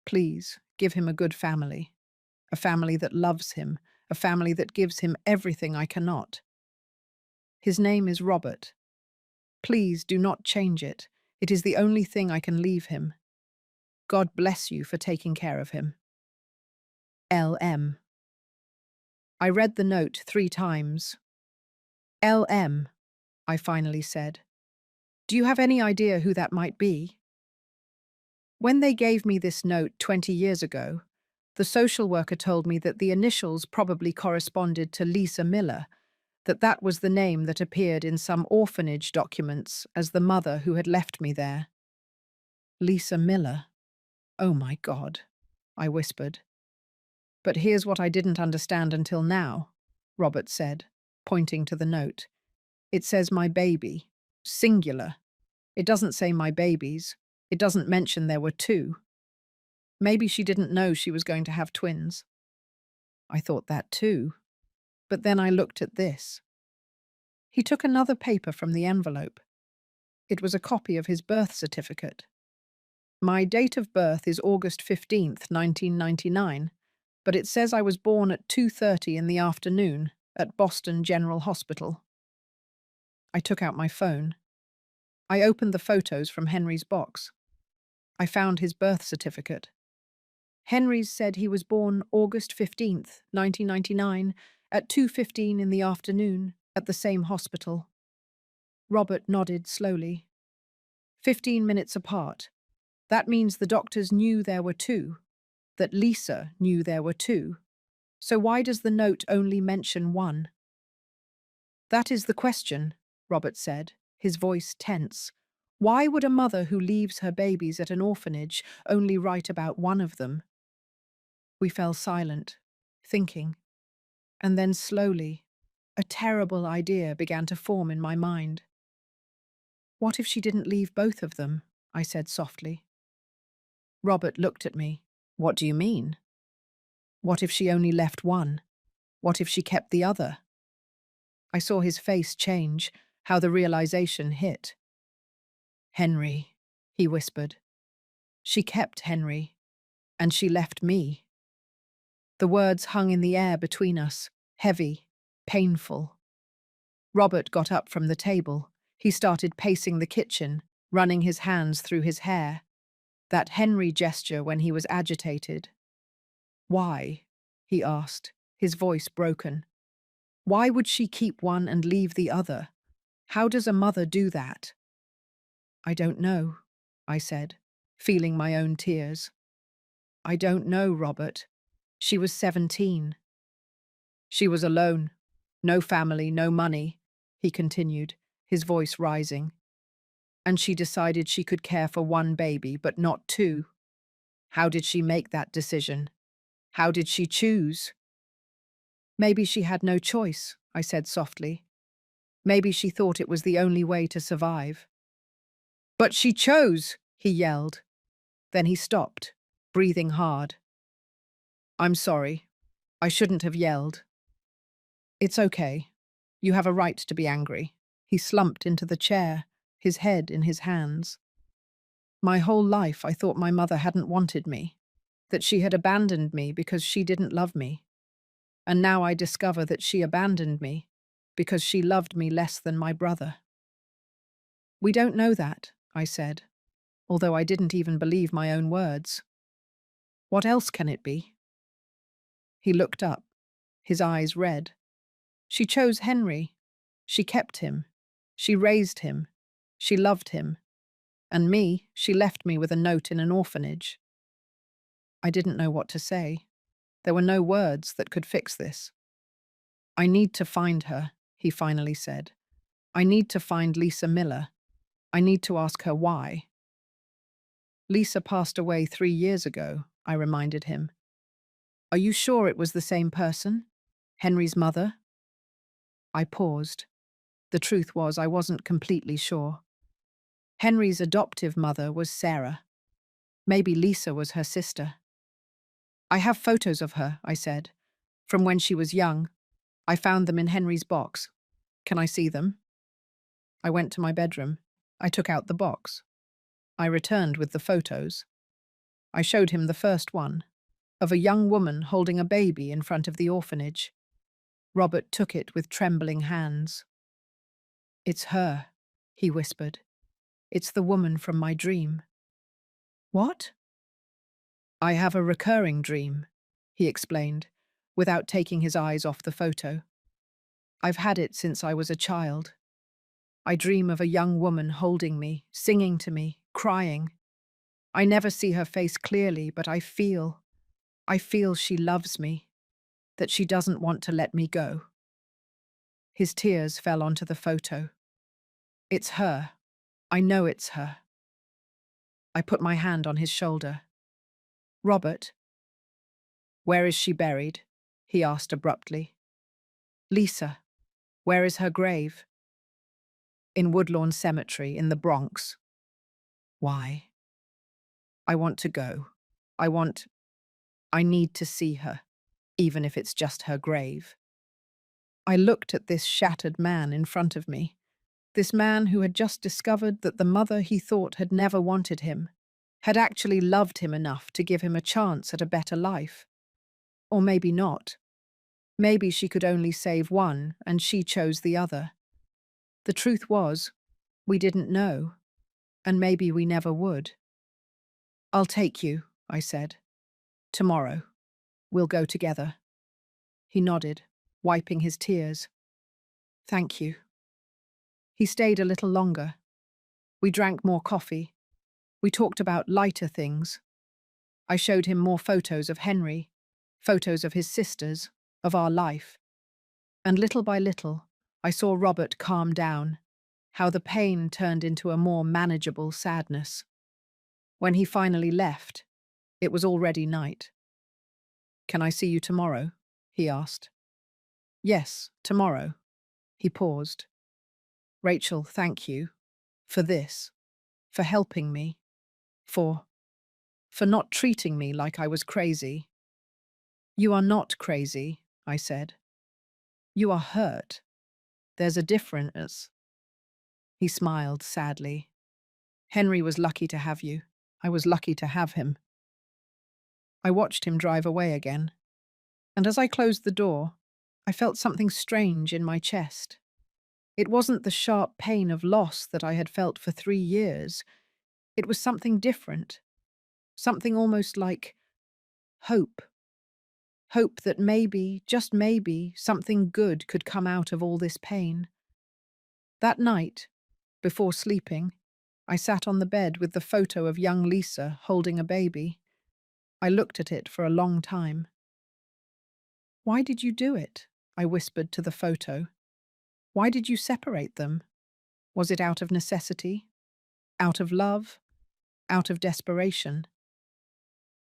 Please, give him a good family. A family that loves him, a family that gives him everything I cannot. His name is Robert. Please do not change it. It is the only thing I can leave him. God bless you for taking care of him. L.M." I read the note 3 times. "L.M.," I finally said. "Do you have any idea who that might be?" When they gave me this note 20 years ago, the social worker told me that the initials probably corresponded to Lisa Miller, that was the name that appeared in some orphanage documents as the mother who had left me there. Lisa Miller. Oh my God, I whispered. "But here's what I didn't understand until now," Robert said, pointing to the note. "It says my baby, singular. It doesn't say my babies. It doesn't mention there were 2. Maybe she didn't know she was going to have twins." I thought that too. But then I looked at this. He took another paper from the envelope. It was a copy of his birth certificate. My date of birth is August 15th, 1999, but it says I was born at 2:30 in the afternoon at Boston General Hospital. I took out my phone. I opened the photos from Henry's box. I found his birth certificate. Henry's said he was born August 15th, 1999, at 2:15 in the afternoon at the same hospital. Robert nodded slowly. 15 minutes apart. That means the doctors knew there were 2, that Lisa knew there were 2. So why does the note only mention 1? "That is the question," Robert said, his voice tense. "Why would a mother who leaves her babies at an orphanage only write about one of them?" We fell silent, thinking. And then slowly, a terrible idea began to form in my mind. "What if she didn't leave both of them?" I said softly. Robert looked at me. "What do you mean?" "What if she only left one? What if she kept the other?" I saw his face change, how the realization hit. "Henry," he whispered. "She kept Henry, and she left me." The words hung in the air between us, heavy, painful. Robert got up from the table. He started pacing the kitchen, running his hands through his hair. That Henry gesture when he was agitated. "Why?" he asked, his voice broken. "Why would she keep one and leave the other? How does a mother do that?" "I don't know," I said, feeling my own tears. "I don't know, Robert. She was 17. She was alone. No family, no money," he continued, his voice rising. "And she decided she could care for one baby, but not 2. How did she make that decision? How did she choose?" "Maybe she had no choice," I said softly. "Maybe she thought it was the only way to survive." "But she chose!" he yelled. Then he stopped, breathing hard. "I'm sorry. I shouldn't have yelled." "It's okay. You have a right to be angry." He slumped into the chair, his head in his hands. My whole life I thought my mother hadn't wanted me, that she had abandoned me because she didn't love me. And now I discover that she abandoned me because she loved me less than my brother. We don't know that, I said, although I didn't even believe my own words. What else can it be? He looked up, his eyes red. She chose Henry. She kept him. She raised him. She loved him. And me, she left me with a note in an orphanage. I didn't know what to say. There were no words that could fix this. I need to find her, he finally said. I need to find Lisa Miller. I need to ask her why. Lisa passed away 3 years ago, I reminded him. Are you sure it was the same person? Henry's mother? I paused. The truth was I wasn't completely sure. Henry's adoptive mother was Sarah. Maybe Lisa was her sister. I have photos of her, I said, from when she was young. I found them in Henry's box. Can I see them? I went to my bedroom. I took out the box. I returned with the photos. I showed him the first one, of a young woman holding a baby in front of the orphanage. Robert took it with trembling hands. It's her, he whispered. It's the woman from my dream. What? I have a recurring dream, he explained, without taking his eyes off the photo. I've had it since I was a child. I dream of a young woman holding me, singing to me, crying. I never see her face clearly, but I feel she loves me, that she doesn't want to let me go. His tears fell onto the photo. It's her. I know it's her. I put my hand on his shoulder. Robert, where is she buried? He asked abruptly. Lisa, where is her grave? In Woodlawn Cemetery in the Bronx. Why? I want to go. I need to see her, even if it's just her grave. I looked at this shattered man in front of me, this man who had just discovered that the mother he thought had never wanted him had actually loved him enough to give him a chance at a better life. Or maybe not. Maybe she could only save one and she chose the other. The truth was, we didn't know, and maybe we never would. I'll take you, I said. Tomorrow. We'll go together. He nodded, wiping his tears. Thank you. He stayed a little longer. We drank more coffee. We talked about lighter things. I showed him more photos of Henry, photos of his sisters, of our life. And little by little, I saw Robert calm down, how the pain turned into a more manageable sadness. When he finally left, it was already night. Can I see you tomorrow? He asked. Yes, tomorrow. He paused. Rachel, thank you. For this. For helping me. For not treating me like I was crazy. You are not crazy, I said. You are hurt. There's a difference. He smiled sadly. Henry was lucky to have you. I was lucky to have him. I watched him drive away again, and as I closed the door, I felt something strange in my chest. It wasn't the sharp pain of loss that I had felt for 3 years. It was something different, something almost like hope. Hope that maybe, just maybe, something good could come out of all this pain. That night, before sleeping, I sat on the bed with the photo of young Lisa holding a baby. I looked at it for a long time. Why did you do it? I whispered to the photo. Why did you separate them? Was it out of necessity? Out of love? Out of desperation?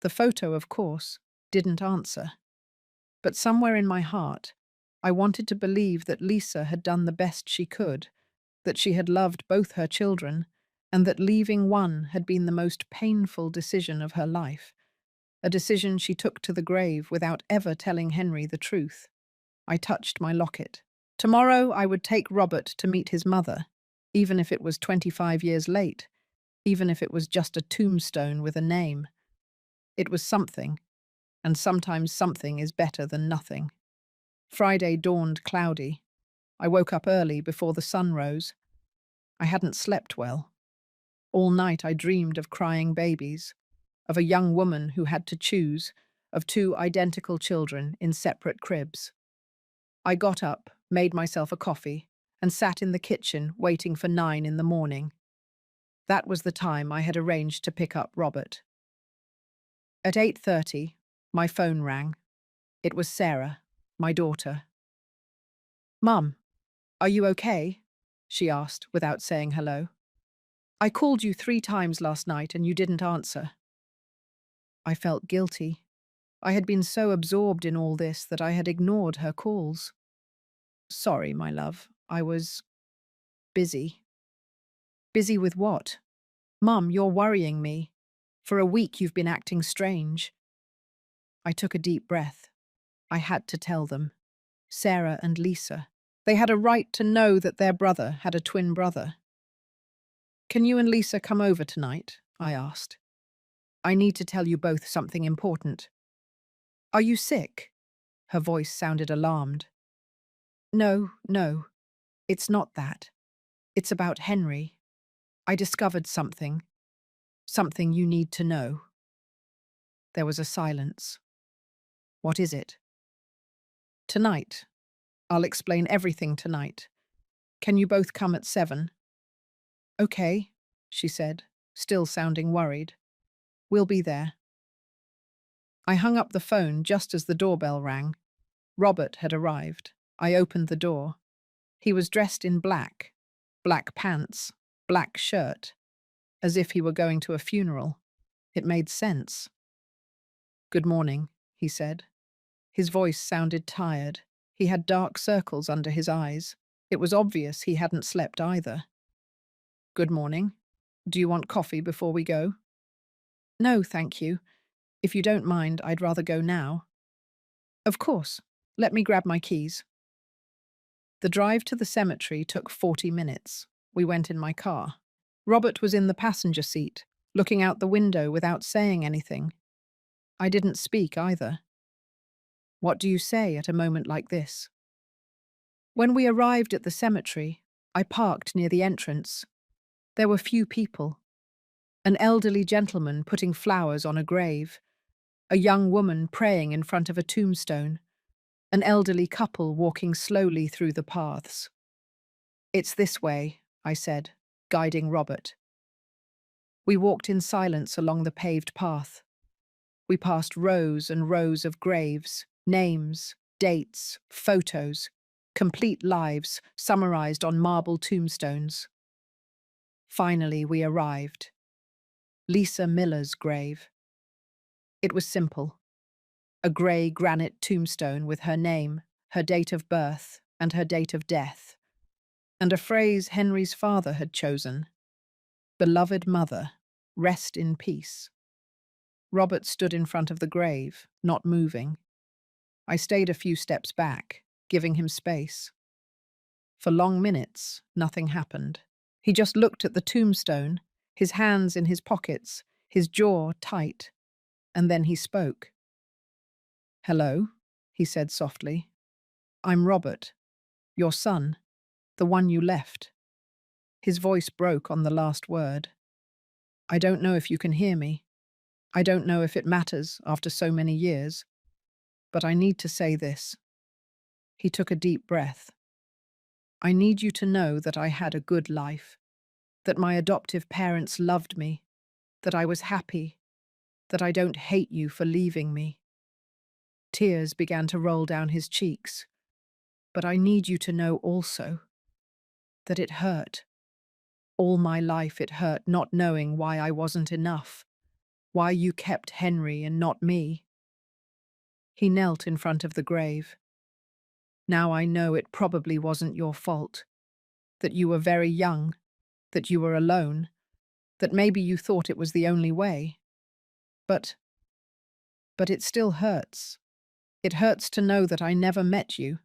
The photo, of course, didn't answer. But somewhere in my heart, I wanted to believe that Lisa had done the best she could, that she had loved both her children, and that leaving one had been the most painful decision of her life, a decision she took to the grave without ever telling Henry the truth. I touched my locket. Tomorrow I would take Robert to meet his mother, even if it was 25 years late, even if it was just a tombstone with a name. It was something, and sometimes something is better than nothing. Friday dawned cloudy. I woke up early before the sun rose. I hadn't slept well. All night I dreamed of crying babies, of a young woman who had to choose, of two identical children in separate cribs. I got up, made myself a coffee, and sat in the kitchen waiting for 9 in the morning. That was the time I had arranged to pick up Robert. At 8:30, my phone rang. It was Sarah, my daughter. "Mum, are you okay?" she asked without saying hello. "I called you 3 times last night and you didn't answer." I felt guilty. I had been so absorbed in all this that I had ignored her calls. "Sorry, my love. I was busy." "Busy with what?" "Mum, you're worrying me. For a week you've been acting strange." I took a deep breath. I had to tell them. Sarah and Lisa. They had a right to know that their brother had a twin brother. "Can you and Lisa come over tonight?" I asked. "I need to tell you both something important." "Are you sick?" Her voice sounded alarmed. "No, no, it's not that. It's about Henry. I discovered something. Something you need to know." There was a silence. "What is it?" "Tonight. I'll explain everything tonight. Can you both come at 7? "Okay," she said, still sounding worried. "We'll be there." I hung up the phone just as the doorbell rang. Robert had arrived. I opened the door. He was dressed in black. Black pants, black shirt, as if he were going to a funeral. It made sense. "Good morning," he said. His voice sounded tired. He had dark circles under his eyes. It was obvious he hadn't slept either. "Good morning. Do you want coffee before we go?" "No, thank you. If you don't mind, I'd rather go now." "Of course. Let me grab my keys." The drive to the cemetery took 40 minutes. We went in my car. Robert was in the passenger seat, looking out the window without saying anything. I didn't speak either. What do you say at a moment like this? When we arrived at the cemetery, I parked near the entrance. There were few people. An elderly gentleman putting flowers on a grave, a young woman praying in front of a tombstone, an elderly couple walking slowly through the paths. "It's this way," I said, guiding Robert. We walked in silence along the paved path. We passed rows and rows of graves, names, dates, photos, complete lives summarized on marble tombstones. Finally, we arrived. Lisa Miller's grave. It was simple. A grey granite tombstone with her name, her date of birth, and her date of death. And a phrase Henry's father had chosen. "Beloved mother, rest in peace." Robert stood in front of the grave, not moving. I stayed a few steps back, giving him space. For long minutes, nothing happened. He just looked at the tombstone, his hands in his pockets, his jaw tight. And then he spoke. "Hello," he said softly. "I'm Robert, your son, the one you left." His voice broke on the last word. "I don't know if you can hear me. I don't know if it matters after so many years. But I need to say this." He took a deep breath. "I need you to know that I had a good life, that my adoptive parents loved me, that I was happy, that I don't hate you for leaving me." Tears began to roll down his cheeks. "But I need you to know also that it hurt. All my life it hurt not knowing why I wasn't enough, why you kept Henry and not me." He knelt in front of the grave. "Now I know it probably wasn't your fault, that you were very young, that you were alone, that maybe you thought it was the only way. But it still hurts. It hurts to know that I never met you,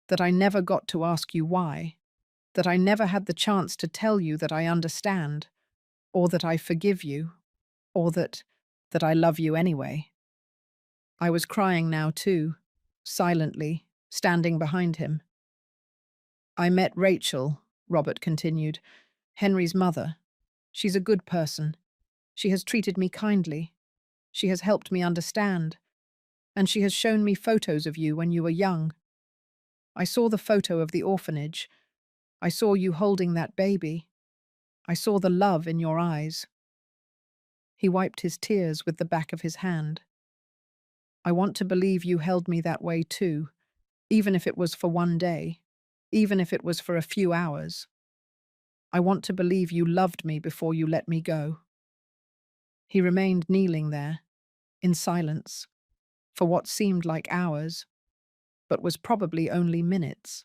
that I never got to ask you why, that I never had the chance to tell you that I understand, or that I forgive you, or that I love you anyway. I was crying now too, silently, standing behind him. I met Rachel, Robert continued, Henry's mother. She's a good person. She has treated me kindly. She has helped me understand. And she has shown me photos of you when you were young. I saw the photo of the orphanage. I saw you holding that baby. I saw the love in your eyes. He wiped his tears with the back of his hand. I want to believe you held me that way too, even if it was for one day, even if it was for a few hours. I want to believe you loved me before you let me go. He remained kneeling there, in silence, for what seemed like hours, but was probably only minutes.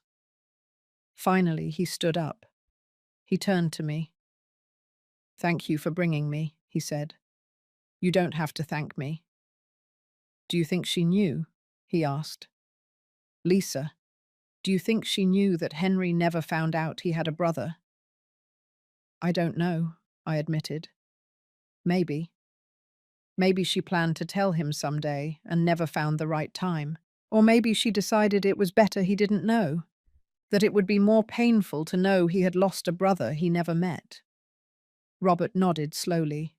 Finally, he stood up. He turned to me. "Thank you for bringing me," he said. "You don't have to thank me." "Do you think she knew?" he asked. "Lisa, do you think she knew that Henry never found out he had a brother?" "I don't know," I admitted. Maybe. Maybe she planned to tell him someday and never found the right time. Or maybe she decided it was better he didn't know, that it would be more painful to know he had lost a brother he never met. Robert nodded slowly.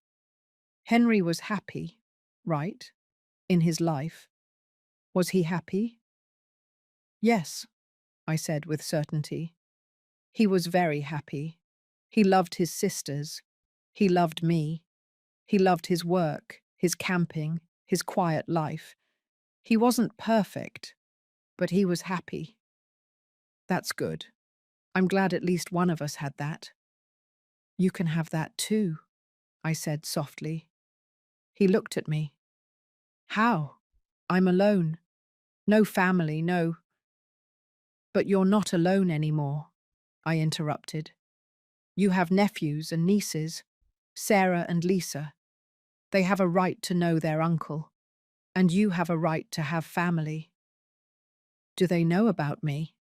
Henry was happy, right? In his life. Was he happy? Yes, I said with certainty. He was very happy. He loved his sisters. He loved me. He loved his work, his camping, his quiet life. He wasn't perfect, but he was happy. That's good. I'm glad at least one of us had that. You can have that too, I said softly. He looked at me. How? I'm alone. No family, no. But you're not alone anymore, I interrupted. You have nephews and nieces, Sarah and Lisa. They have a right to know their uncle, and you have a right to have family. Do they know about me?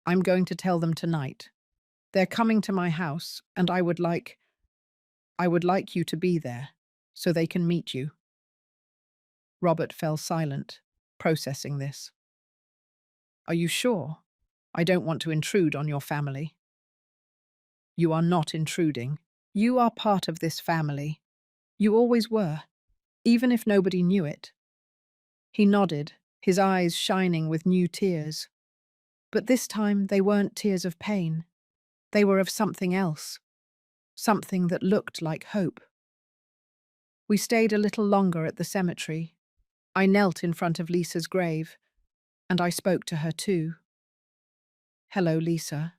I'm going to tell them tonight. They're coming to my house, and I would like you to be there, so they can meet you. Robert fell silent, processing this. Are you sure? I don't want to intrude on your family. You are not intruding. You are part of this family. You always were, even if nobody knew it. He nodded, his eyes shining with new tears. But this time they weren't tears of pain. They were of something else, something that looked like hope. We stayed a little longer at the cemetery. I knelt in front of Lisa's grave, and I spoke to her too. Hello, Lisa,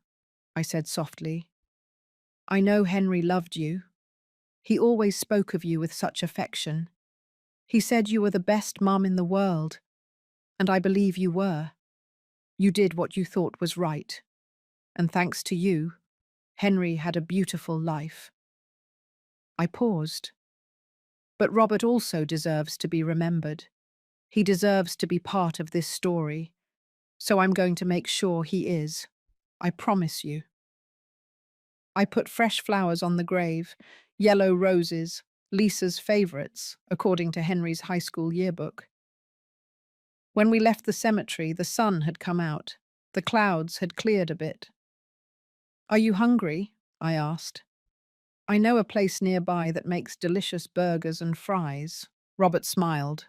I said softly. I know Henry loved you. He always spoke of you with such affection. He said you were the best mum in the world, and I believe you were. You did what you thought was right, and thanks to you, Henry had a beautiful life. I paused. But Robert also deserves to be remembered. He deserves to be part of this story, so I'm going to make sure he is. I promise you. I put fresh flowers on the grave, yellow roses, Lisa's favourites, according to Henry's high school yearbook. When we left the cemetery, the sun had come out. The clouds had cleared a bit. Are you hungry? I asked. I know a place nearby that makes delicious burgers and fries. Robert smiled.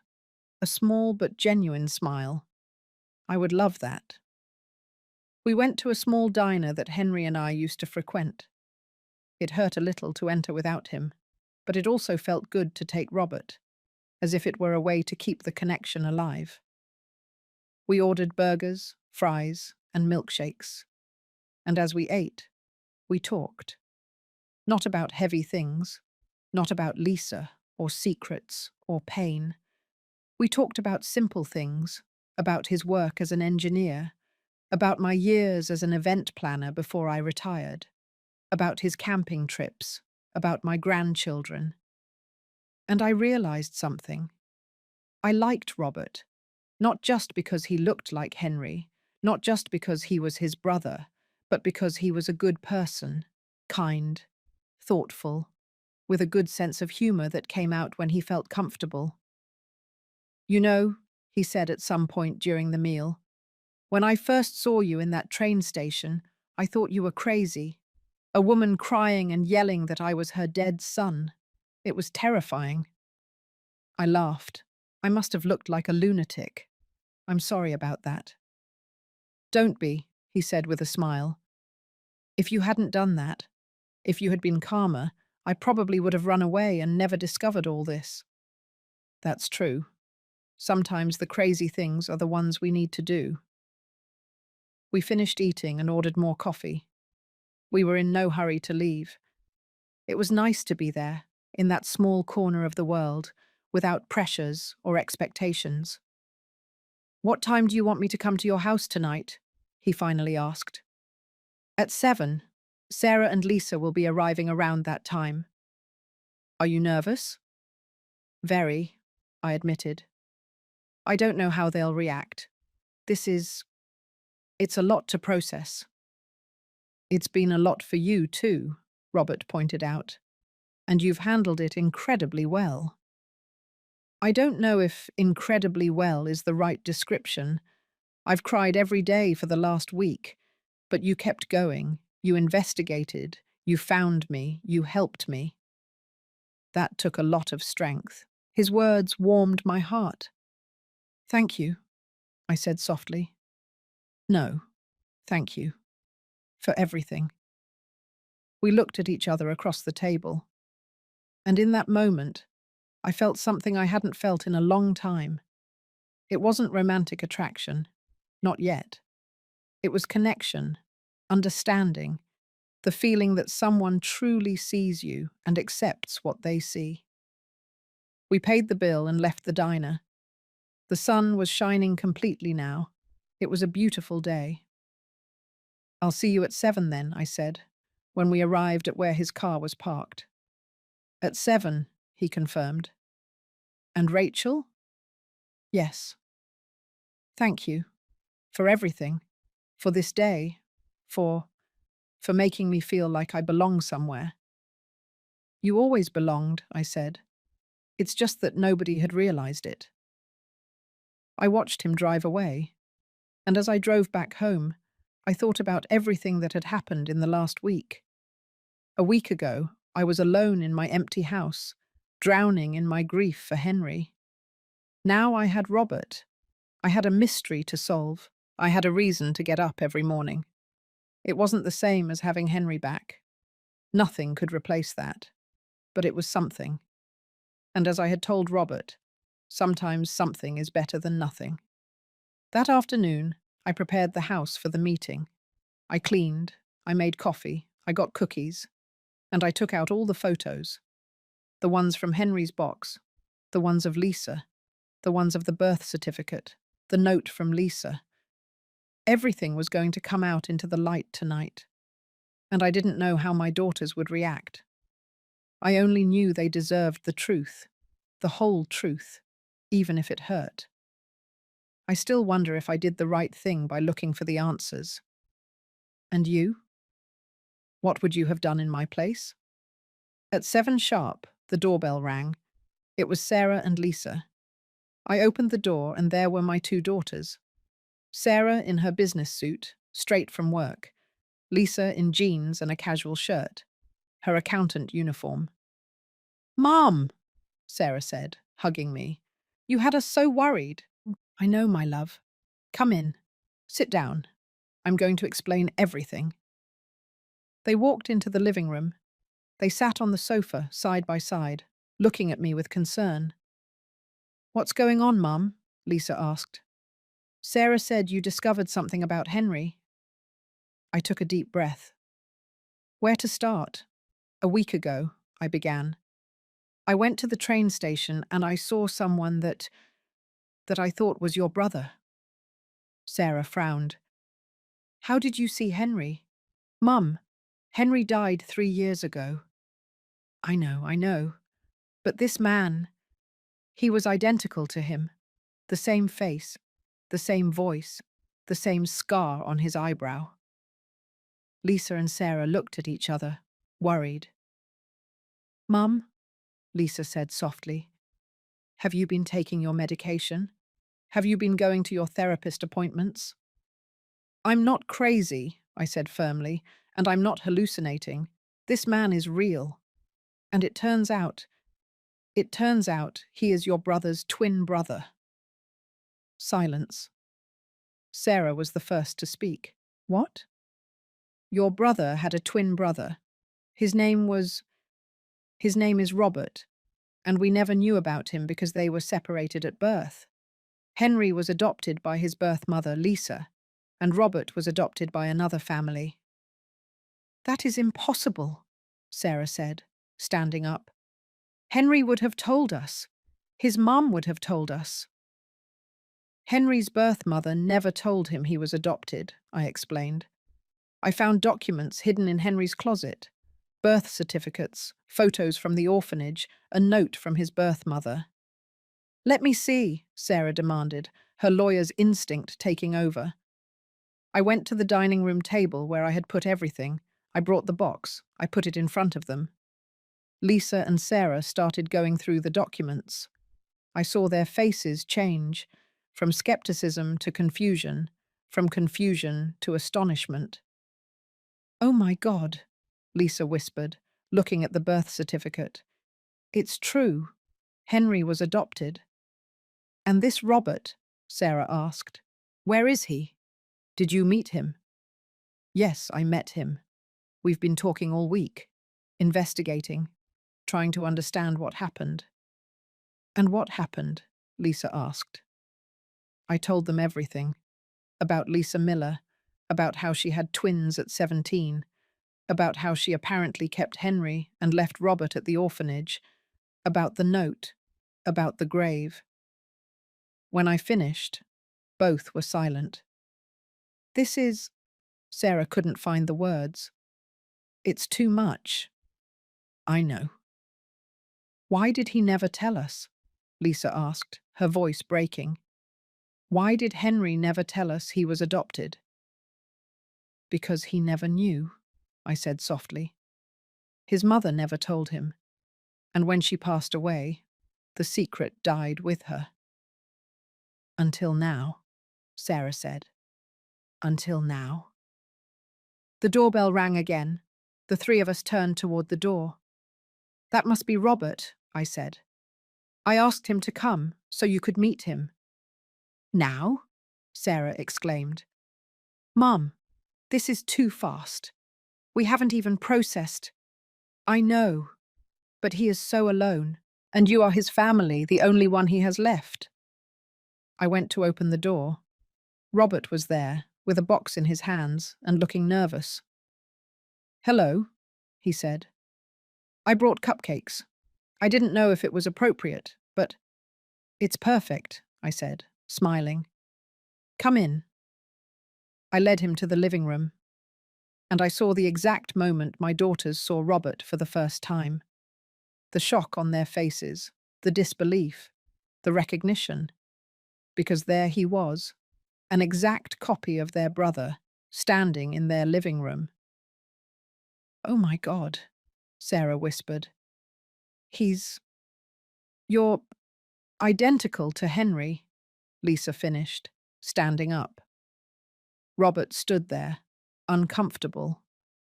A small but genuine smile. I would love that. We went to a small diner that Henry and I used to frequent. It hurt a little to enter without him, but it also felt good to take Robert, as if it were a way to keep the connection alive. We ordered burgers, fries, and milkshakes, and as we ate, we talked. Not about heavy things, not about Lisa, or secrets, or pain. We talked about simple things, about his work as an engineer, about my years as an event planner before I retired, about his camping trips, about my grandchildren. And I realized something. I liked Robert, not just because he looked like Henry, not just because he was his brother, but because he was a good person, kind, thoughtful, with a good sense of humor that came out when he felt comfortable. You know, he said at some point during the meal, when I first saw you in that train station, I thought you were crazy. A woman crying and yelling that I was her dead son. It was terrifying. I laughed. I must have looked like a lunatic. I'm sorry about that. Don't be, he said with a smile. If you hadn't done that, if you had been calmer, I probably would have run away and never discovered all this. That's true. Sometimes the crazy things are the ones we need to do. We finished eating and ordered more coffee. We were in no hurry to leave. It was nice to be there, in that small corner of the world, without pressures or expectations. What time do you want me to come to your house tonight? He finally asked. At 7. Sarah and Lisa will be arriving around that time. Are you nervous? Very, I admitted. I don't know how they'll react. It's a lot to process. It's been a lot for you too, Robert pointed out, and you've handled it incredibly well. I don't know if incredibly well is the right description. I've cried every day for the last week, but you kept going. You investigated. You found me. You helped me. That took a lot of strength. His words warmed my heart. Thank you, I said softly. No, thank you. For everything. We looked at each other across the table. And in that moment, I felt something I hadn't felt in a long time. It wasn't romantic attraction. Not yet. It was connection, understanding, the feeling that someone truly sees you and accepts what they see. We paid the bill and left the diner. The sun was shining completely now. It was a beautiful day. I'll see you at 7 then, I said, when we arrived at where his car was parked. At 7, he confirmed. And Rachel? Yes. Thank you. For everything. For this day. For making me feel like I belong somewhere. You always belonged, I said. It's just that nobody had realized it. I watched him drive away, and as I drove back home, I thought about everything that had happened in the last week. A week ago, I was alone in my empty house, drowning in my grief for Henry. Now I had Robert. I had a mystery to solve. I had a reason to get up every morning. It wasn't the same as having Henry back. Nothing could replace that. But it was something. And as I had told Robert, sometimes something is better than nothing. That afternoon, I prepared the house for the meeting. I cleaned, I made coffee, I got cookies, and I took out all the photos. The ones from Henry's box, the ones of Lisa, the ones of the birth certificate, the note from Lisa. Everything was going to come out into the light tonight, and I didn't know how my daughters would react. I only knew they deserved the truth, the whole truth, even if it hurt. I still wonder if I did the right thing by looking for the answers. And you? What would you have done in my place? At 7 sharp, the doorbell rang. It was Sarah and Lisa. I opened the door and there were my 2 daughters. Sarah in her business suit, straight from work. Lisa in jeans and a casual shirt, her accountant uniform. Mom, Sarah said, hugging me. You had us so worried. I know, my love. Come in. Sit down. I'm going to explain everything. They walked into the living room. They sat on the sofa, side by side, looking at me with concern. What's going on, Mum? Lisa asked. Sarah said you discovered something about Henry. I took a deep breath. Where to start? A week ago, I began. I went to the train station and I saw someone that I thought was your brother. Sarah frowned. How did you see Henry? Mum, Henry died 3 years ago. I know. But this man, he was identical to him. The same face, the same voice, the same scar on his eyebrow. Lisa and Sarah looked at each other, worried. Mum, Lisa said softly, have you been taking your medication? Have you been going to your therapist appointments? I'm not crazy, I said firmly, and I'm not hallucinating. This man is real. And it turns out he is your brother's twin brother. Silence. Sarah was the first to speak. What? Your brother had a twin brother. His name is Robert, and we never knew about him because they were separated at birth. Henry was adopted by his birth mother, Lisa, and Robert was adopted by another family. That is impossible, Sarah said, standing up. Henry would have told us. His mum would have told us. Henry's birth mother never told him he was adopted, I explained. I found documents hidden in Henry's closet. Birth certificates, photos from the orphanage, a note from his birth mother. Let me see, Sarah demanded, her lawyer's instinct taking over. I went to the dining room table where I had put everything. I brought the box. I put it in front of them. Lisa and Sarah started going through the documents. I saw their faces change, from skepticism to confusion, from confusion to astonishment. Oh my God, Lisa whispered, looking at the birth certificate. It's true. Henry was adopted. And this Robert? Sarah asked. Where is he? Did you meet him? Yes, I met him. We've been talking all week, investigating, trying to understand what happened. And what happened? Lisa asked. I told them everything. About Lisa Miller, about how she had twins at 17, about how she apparently kept Henry and left Robert at the orphanage, about the note, about the grave. When I finished, both were silent. This is... Sarah couldn't find the words. It's too much. I know. Why did he never tell us? Lisa asked, her voice breaking. Why did Henry never tell us he was adopted? Because he never knew, I said softly. His mother never told him, and when she passed away, the secret died with her. Until now, Sarah said. Until now. The doorbell rang again. The three of us turned toward the door. That must be Robert, I said. I asked him to come so you could meet him. Now? Sarah exclaimed. Mum, this is too fast. We haven't even processed. I know, but he is so alone, and you are his family, the only one he has left. I went to open the door. Robert was there, with a box in his hands and looking nervous. Hello, he said. I brought cupcakes. I didn't know if it was appropriate, but... It's perfect, I said, smiling. Come in. I led him to the living room, and I saw the exact moment my daughters saw Robert for the first time. The shock on their faces, the disbelief, the recognition. Because there he was, an exact copy of their brother, standing in their living room. Oh my God, Sarah whispered. You're identical to Henry, Lisa finished, standing up. Robert stood there, uncomfortable,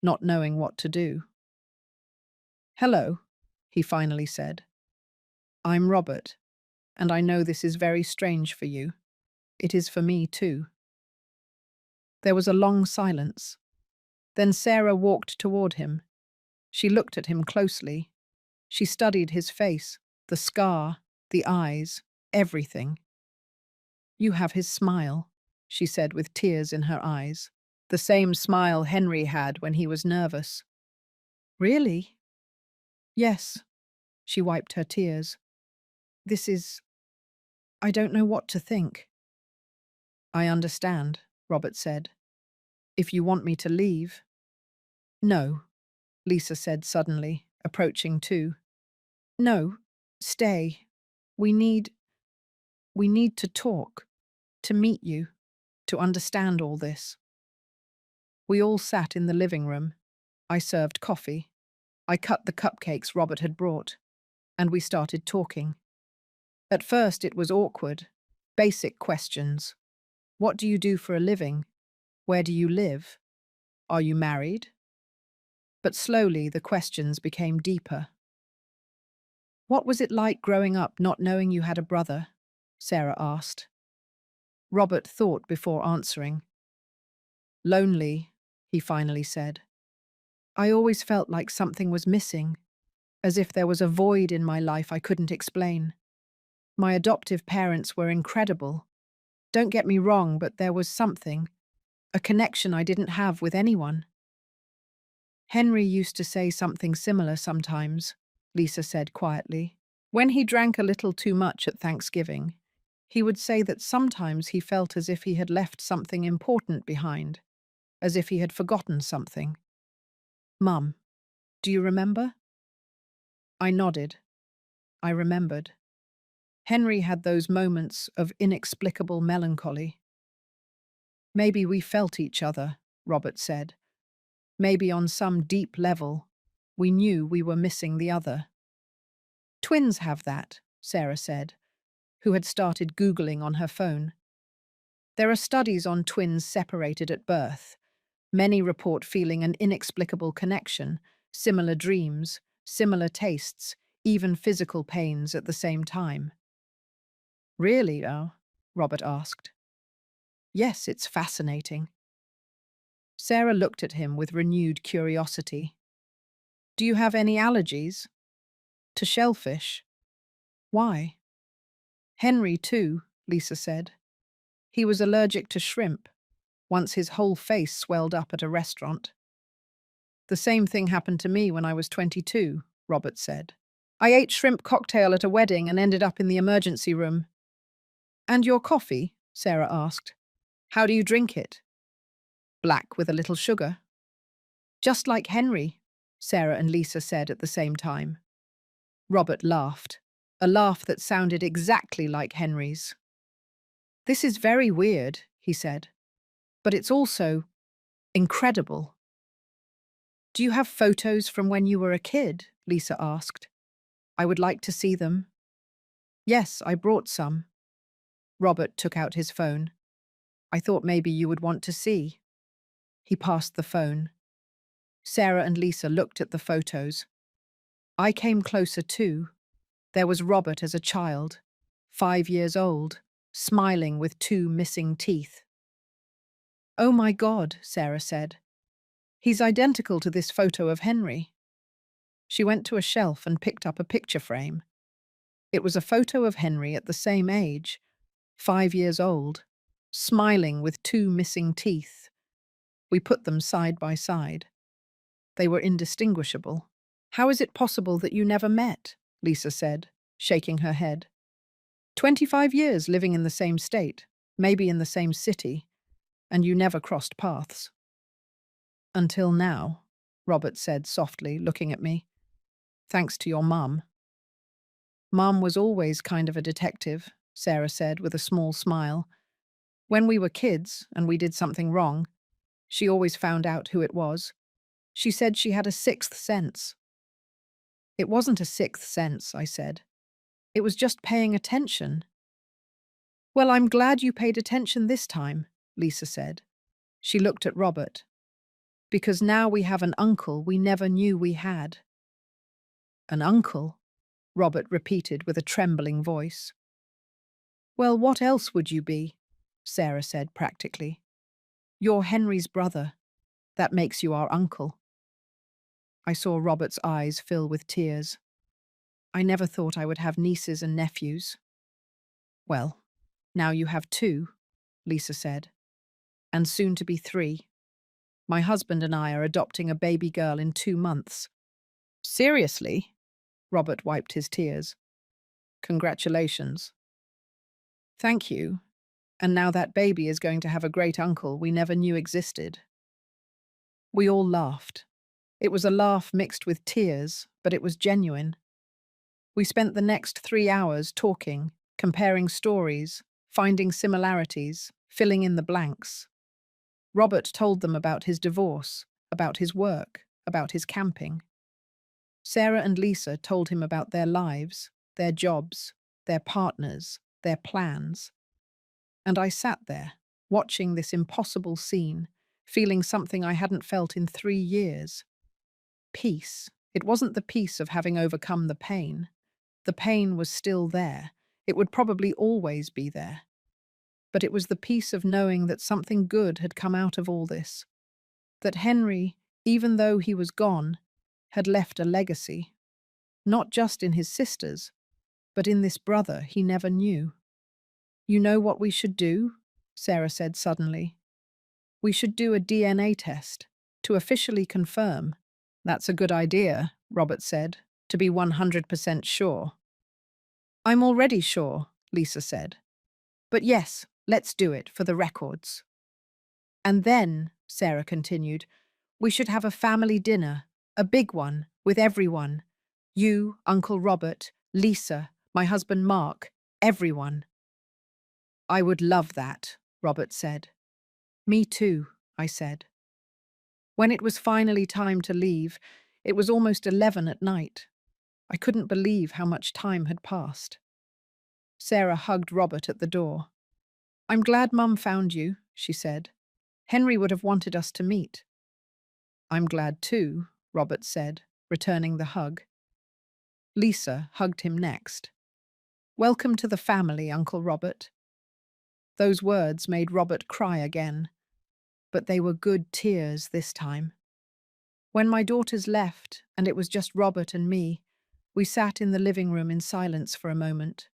not knowing what to do. Hello, he finally said. I'm Robert, and I know this is very strange for you. It is for me too. There was a long silence. Then Sarah walked toward him. She looked at him closely. She studied his face, the scar, the eyes, everything. You have his smile, she said with tears in her eyes. The same smile Henry had when he was nervous. Really? Yes. She wiped her tears. I don't know what to think. I understand, Robert said. If you want me to leave. No, Lisa said suddenly, approaching too. No, stay. We need to talk, to meet you, to understand all this. We all sat in the living room. I served coffee. I cut the cupcakes Robert had brought, and we started talking. At first, it was awkward. Basic questions. What do you do for a living? Where do you live? Are you married? But slowly, the questions became deeper. What was it like growing up not knowing you had a brother? Sarah asked. Robert thought before answering. Lonely, he finally said. I always felt like something was missing, as if there was a void in my life I couldn't explain. My adoptive parents were incredible. Don't get me wrong, but there was something, a connection I didn't have with anyone. Henry used to say something similar sometimes, Lisa said quietly. When he drank a little too much at Thanksgiving, he would say that sometimes he felt as if he had left something important behind, as if he had forgotten something. Mum, do you remember? I nodded. I remembered. Henry had those moments of inexplicable melancholy. Maybe we felt each other, Robert said. Maybe on some deep level, we knew we were missing the other. Twins have that, Sarah said, who had started Googling on her phone. There are studies on twins separated at birth. Many report feeling an inexplicable connection, similar dreams, similar tastes, even physical pains at the same time. Really, oh? Robert asked. Yes, it's fascinating. Sarah looked at him with renewed curiosity. Do you have any allergies? To shellfish? Why? Henry, too, Lisa said. He was allergic to shrimp. Once his whole face swelled up at a restaurant. The same thing happened to me when I was 22, Robert said. I ate shrimp cocktail at a wedding and ended up in the emergency room. And your coffee? Sarah asked. How do you drink it? Black with a little sugar. Just like Henry, Sarah and Lisa said at the same time. Robert laughed, a laugh that sounded exactly like Henry's. This is very weird, he said, but it's also incredible. Do you have photos from when you were a kid? Lisa asked. I would like to see them. Yes, I brought some. Robert took out his phone. I thought maybe you would want to see. He passed the phone. Sarah and Lisa looked at the photos. I came closer too. There was Robert as a child, 5 years old, smiling with 2 missing teeth. Oh my God, Sarah said. He's identical to this photo of Henry. She went to a shelf and picked up a picture frame. It was a photo of Henry at the same age, 5 years old, smiling with 2 missing teeth. We put them side by side. They were indistinguishable. How is it possible that you never met? Lisa said, shaking her head. 25 years living in the same state, maybe in the same city, and you never crossed paths. Until now, Robert said softly, looking at me. Thanks to your mum. Mum was always kind of a detective, Sarah said with a small smile. When we were kids and we did something wrong, she always found out who it was. She said she had a sixth sense. It wasn't a sixth sense, I said. It was just paying attention. Well, I'm glad you paid attention this time, Lisa said. She looked at Robert. Because now we have an uncle we never knew we had. An uncle? Robert repeated with a trembling voice. Well, what else would you be? Sarah said practically. You're Henry's brother. That makes you our uncle. I saw Robert's eyes fill with tears. I never thought I would have nieces and nephews. Well, now you have 2, Lisa said, and soon to be 3. My husband and I are adopting a baby girl in 2 months. Seriously? Robert wiped his tears. Congratulations. Thank you. And now that baby is going to have a great uncle we never knew existed. We all laughed. It was a laugh mixed with tears, but it was genuine. We spent the next 3 hours talking, comparing stories, finding similarities, filling in the blanks. Robert told them about his divorce, about his work, about his camping. Sarah and Lisa told him about their lives, their jobs, their partners, their plans. And I sat there, watching this impossible scene, feeling something I hadn't felt in 3 years. Peace. It wasn't the peace of having overcome the pain. The pain was still there. It would probably always be there. But it was the peace of knowing that something good had come out of all this. That Henry, even though he was gone, had left a legacy. Not just in his sisters, but in this brother he never knew. "You know what we should do?" Sarah said suddenly. "We should do a DNA test to officially confirm." "That's a good idea," Robert said, "to be 100% sure." "I'm already sure," Lisa said. "But yes, let's do it for the records." "And then," Sarah continued, "we should have a family dinner, a big one, with everyone. You, Uncle Robert, Lisa, my husband Mark, everyone." "I would love that," Robert said. "Me too," I said. When it was finally time to leave, it was almost 11 at night. I couldn't believe how much time had passed. Sarah hugged Robert at the door. "I'm glad Mum found you," she said. "Henry would have wanted us to meet." "I'm glad too," Robert said, returning the hug. Lisa hugged him next. "Welcome to the family, Uncle Robert." Those words made Robert cry again, but they were good tears this time. When my daughters left, and it was just Robert and me, we sat in the living room in silence for a moment.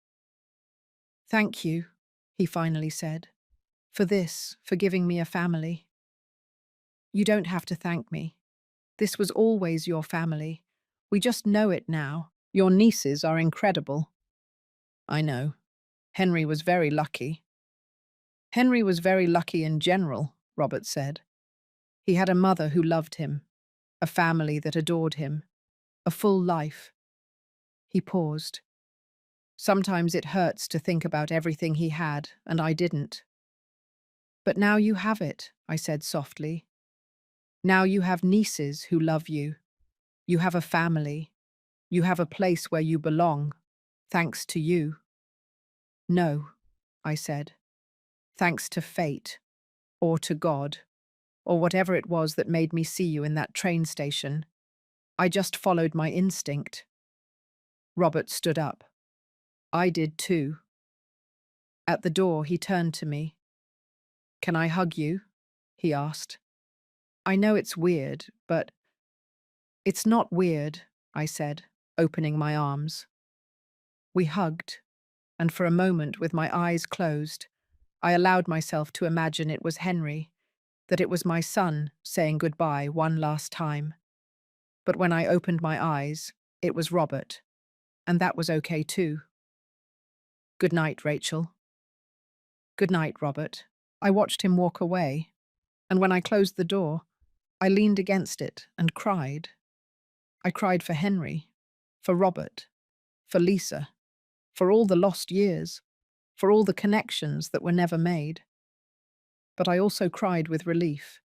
"Thank you," he finally said, "for this, for giving me a family." "You don't have to thank me. This was always your family. We just know it now. Your nieces are incredible." "I know. Henry was very lucky." "Henry was very lucky in general," Robert said. "He had a mother who loved him, a family that adored him, a full life." He paused. "Sometimes it hurts to think about everything he had, and I didn't." "But now you have it," I said softly. "Now you have nieces who love you. You have a family. You have a place where you belong, thanks to you." "No," I said. "Thanks to fate, or to God, or whatever it was that made me see you in that train station. I just followed my instinct." Robert stood up. I did too. At the door, he turned to me. "Can I hug you?" he asked. "I know it's weird, but—" "It's not weird," I said, opening my arms. We hugged, and for a moment, with my eyes closed, I allowed myself to imagine it was Henry, that it was my son saying goodbye one last time. But when I opened my eyes, it was Robert, and that was okay too. "Good night, Rachel." "Good night, Robert." I watched him walk away, and when I closed the door, I leaned against it and cried. I cried for Henry, for Robert, for Lisa, for all the lost years, for all the connections that were never made. But I also cried with relief,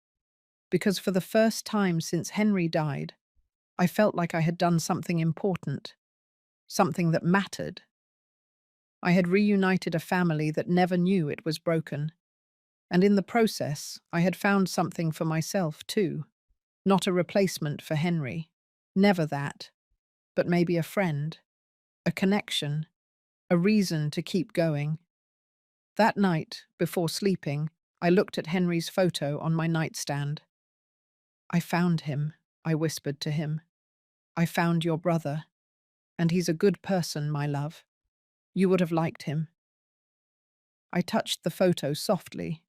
because for the first time since Henry died, I felt like I had done something important, something that mattered. I had reunited a family that never knew it was broken, and in the process, I had found something for myself too. Not a replacement for Henry, never that, but maybe a friend, a connection, a reason to keep going. That night, before sleeping, I looked at Henry's photo on my nightstand. "I found him," I whispered to him. "I found your brother, and he's a good person, my love. You would have liked him." I touched the photo softly.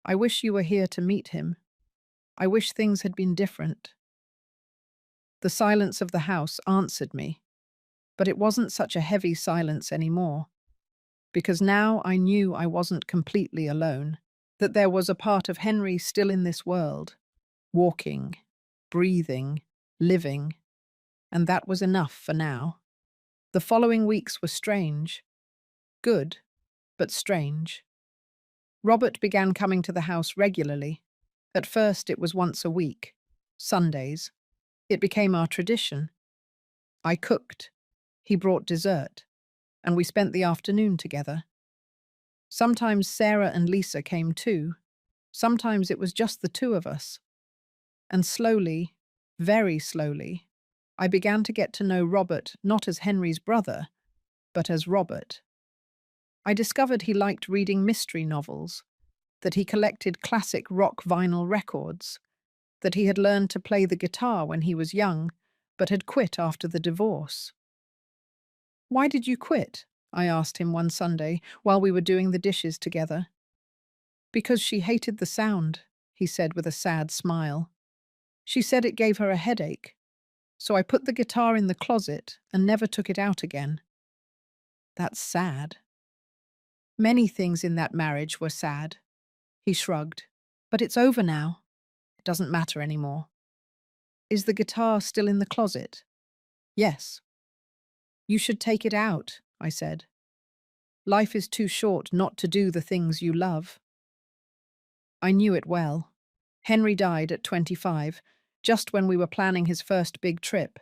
"I wish you were here to meet him. I wish things had been different." The silence of the house answered me, but it wasn't such a heavy silence anymore, because now I knew I wasn't completely alone, that there was a part of Henry still in this world, walking, breathing, living, and that was enough for now. The following weeks were strange. Good, but strange. Robert began coming to the house regularly. At first it was once a week, Sundays. It became our tradition. I cooked. He brought dessert, and we spent the afternoon together. Sometimes Sarah and Lisa came too. Sometimes it was just the two of us. And slowly, very slowly, I began to get to know Robert not as Henry's brother, but as Robert. I discovered he liked reading mystery novels, that he collected classic rock vinyl records, that he had learned to play the guitar when he was young, but had quit after the divorce. "Why did you quit?" I asked him one Sunday while we were doing the dishes together. "Because she hated the sound," he said with a sad smile. "She said it gave her a headache. So I put the guitar in the closet and never took it out again." "That's sad." "Many things in that marriage were sad." He shrugged. "But it's over now. It doesn't matter anymore." "Is the guitar still in the closet?" "Yes." "You should take it out," I said. "Life is too short not to do the things you love." I knew it well. Henry died at 25, just when we were planning his first big trip,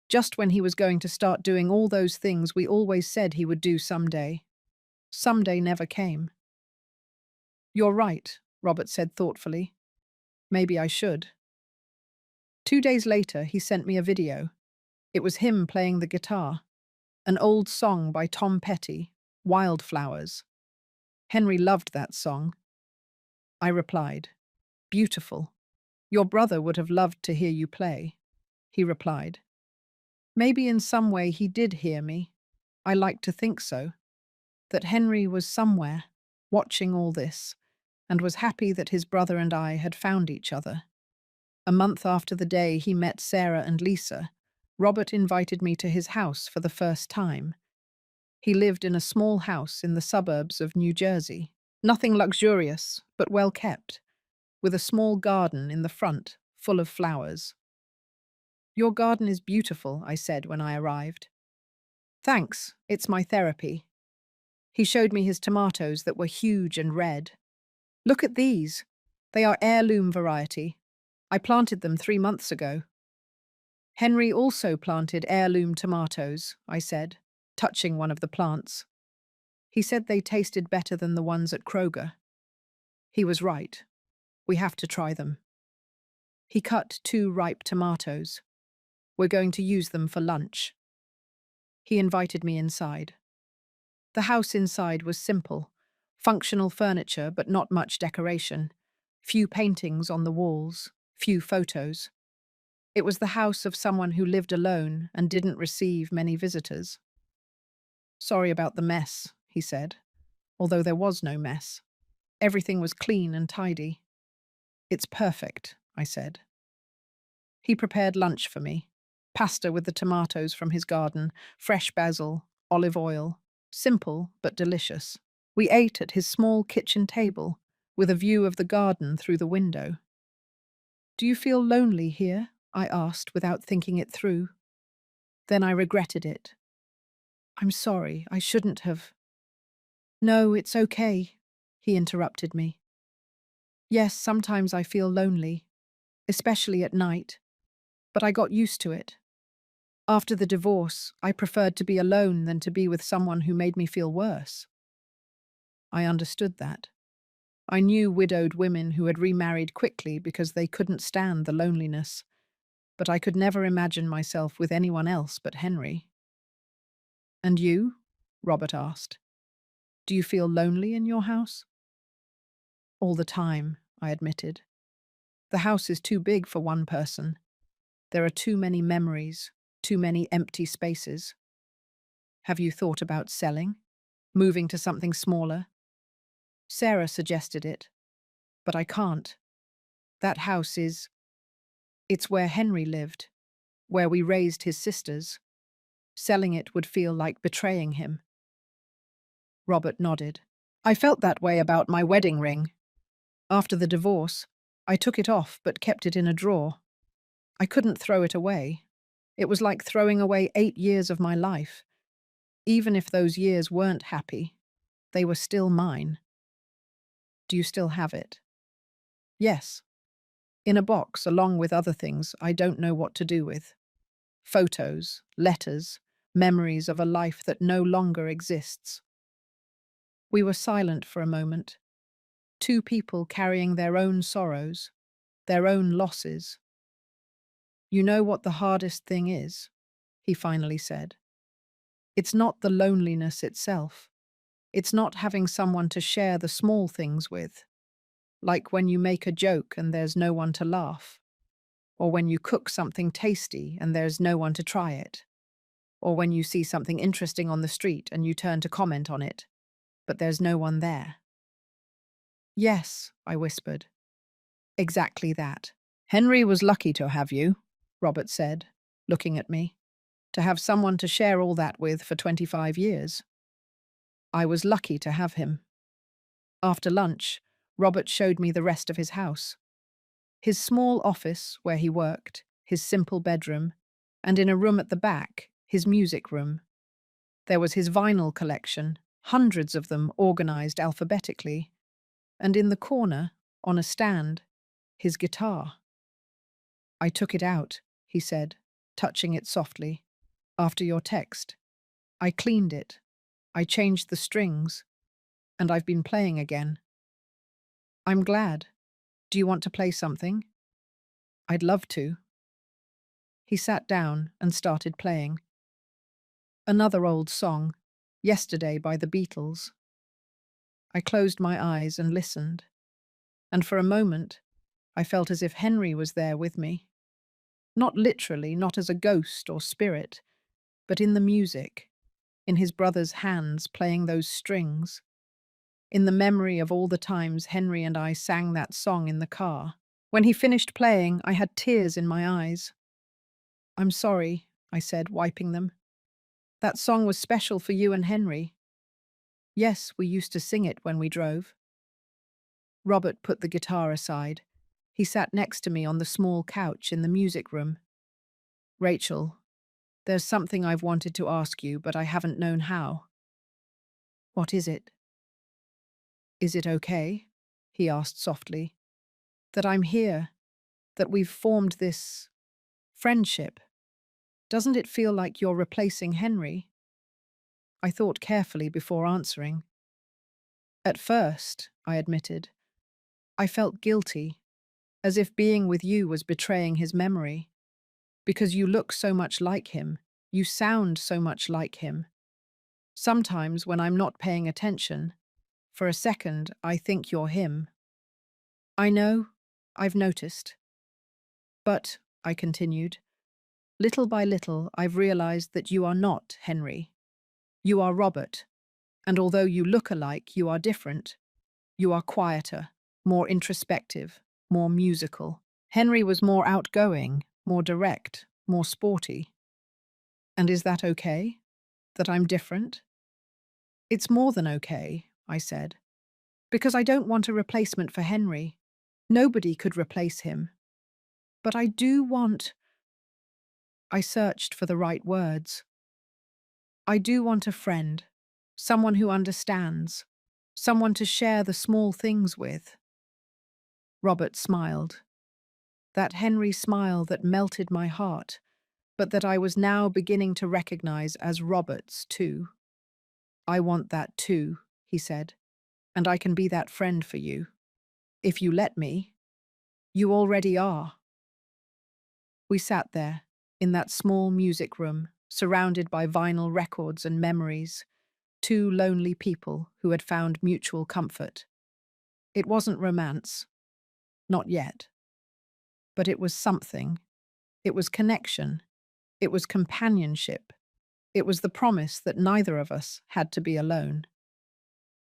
just when he was going to start doing all those things we always said he would do someday. Someday never came. "You're right," Robert said thoughtfully. "Maybe I should." 2 days later, he sent me a video. It was him playing the guitar. An old song by Tom Petty, Wildflowers. Henry loved that song. I replied, "Beautiful. Your brother would have loved to hear you play." He replied, "Maybe in some way he did hear me. I like to think so. That Henry was somewhere, watching all this, and was happy that his brother and I had found each other." A month after the day he met Sarah and Lisa, Robert invited me to his house for the first time. He lived in a small house in the suburbs of New Jersey. Nothing luxurious, but well kept, with a small garden in the front full of flowers. "Your garden is beautiful," I said when I arrived. "Thanks, it's my therapy." He showed me his tomatoes that were huge and red. "Look at these. They are heirloom variety. I planted them 3 months ago." "Henry also planted heirloom tomatoes," I said, touching one of the plants. He said they tasted better than the ones at Kroger. He was right. We have to try them. He cut 2 ripe tomatoes. We're going to use them for lunch. He invited me inside. The house inside was simple, functional furniture but not much decoration, few paintings on the walls, few photos. It was the house of someone who lived alone and didn't receive many visitors. "Sorry about the mess," he said, although there was no mess. Everything was clean and tidy. "It's perfect," I said. He prepared lunch for me. Pasta with the tomatoes from his garden, fresh basil, olive oil. Simple but delicious. We ate at his small kitchen table, with a view of the garden through the window. "Do you feel lonely here?" I asked without thinking it through. Then I regretted it. "I'm sorry, I shouldn't have." "No, it's okay," he interrupted me. "Yes, sometimes I feel lonely, especially at night, but I got used to it. After the divorce, I preferred to be alone than to be with someone who made me feel worse." I understood that. I knew widowed women who had remarried quickly because they couldn't stand the loneliness, but I could never imagine myself with anyone else but Henry. "And you?" Robert asked. "Do you feel lonely in your house?" "All the time," I admitted. "The house is too big for one person. There are too many memories, too many empty spaces." "Have you thought about selling? Moving to something smaller?" Sarah suggested it, but I can't. That house is... It's where Henry lived, where we raised his sisters. Selling it would feel like betraying him." Robert nodded. "I felt that way about my wedding ring. After the divorce, I took it off but kept it in a drawer. I couldn't throw it away. It was like throwing away 8 years of my life. Even if those years weren't happy, they were still mine." "Do you still have it?" "Yes. In a box, along with other things I don't know what to do with." photos, letters, memories of a life that no longer exists. We were silent for a moment, two people carrying their own sorrows, their own losses. You know what the hardest thing is? He finally said. It's not the loneliness itself. It's not having someone to share the small things with, like when you make a joke and there's no one to laugh, or when you cook something tasty and there's no one to try it, or when you see something interesting on the street and you turn to comment on it, but there's no one there. Yes, I whispered. Exactly that. Henry was lucky to have you, Robert said, looking at me, to have someone to share all that with for 25 years. I was lucky to have him. After lunch, Robert showed me the rest of his house. His small office where he worked, his simple bedroom, and in a room at the back, his music room. There was his vinyl collection, hundreds of them organized alphabetically, and in the corner, on a stand, his guitar. I took it out, he said, touching it softly, after your text. I cleaned it. I changed the strings, and I've been playing again. I'm glad. Do you want to play something? I'd love to. He sat down and started playing. Another old song, Yesterday by the Beatles. I closed my eyes and listened, and for a moment, I felt as if Henry was there with me. Not literally, not as a ghost or spirit, but in the music, in his brother's hands playing those strings, in the memory of all the times Henry and I sang that song in the car. When he finished playing, I had tears in my eyes. I'm sorry, I said, wiping them. That song was special for you and Henry. Yes, we used to sing it when we drove. Robert put the guitar aside. He sat next to me on the small couch in the music room. Rachel, there's something I've wanted to ask you, but I haven't known how. What is it? Is it okay? He asked softly. That I'm here, that we've formed this friendship. Doesn't it feel like you're replacing Henry? I thought carefully before answering. At first, I admitted, I felt guilty, as if being with you was betraying his memory. Because you look so much like him, you sound so much like him. Sometimes when I'm not paying attention, for a second I think you're him. I know, I've noticed. But, I continued, little by little I've realized that you are not Henry. You are Robert, and although you look alike, you are different. You are quieter, more introspective, more musical. Henry was more outgoing, more direct, more sporty. And is that okay? That I'm different? It's more than okay, I said, because I don't want a replacement for Henry. Nobody could replace him. But I do want... I searched for the right words. I do want a friend, someone who understands, someone to share the small things with. Robert smiled. That Henry smile that melted my heart, but that I was now beginning to recognize as Robert's too. I want that too, he said, and I can be that friend for you. If you let me. You already are. We sat there, in that small music room, surrounded by vinyl records and memories, two lonely people who had found mutual comfort. It wasn't romance. Not yet. But it was something. It was connection. It was companionship. It was the promise that neither of us had to be alone.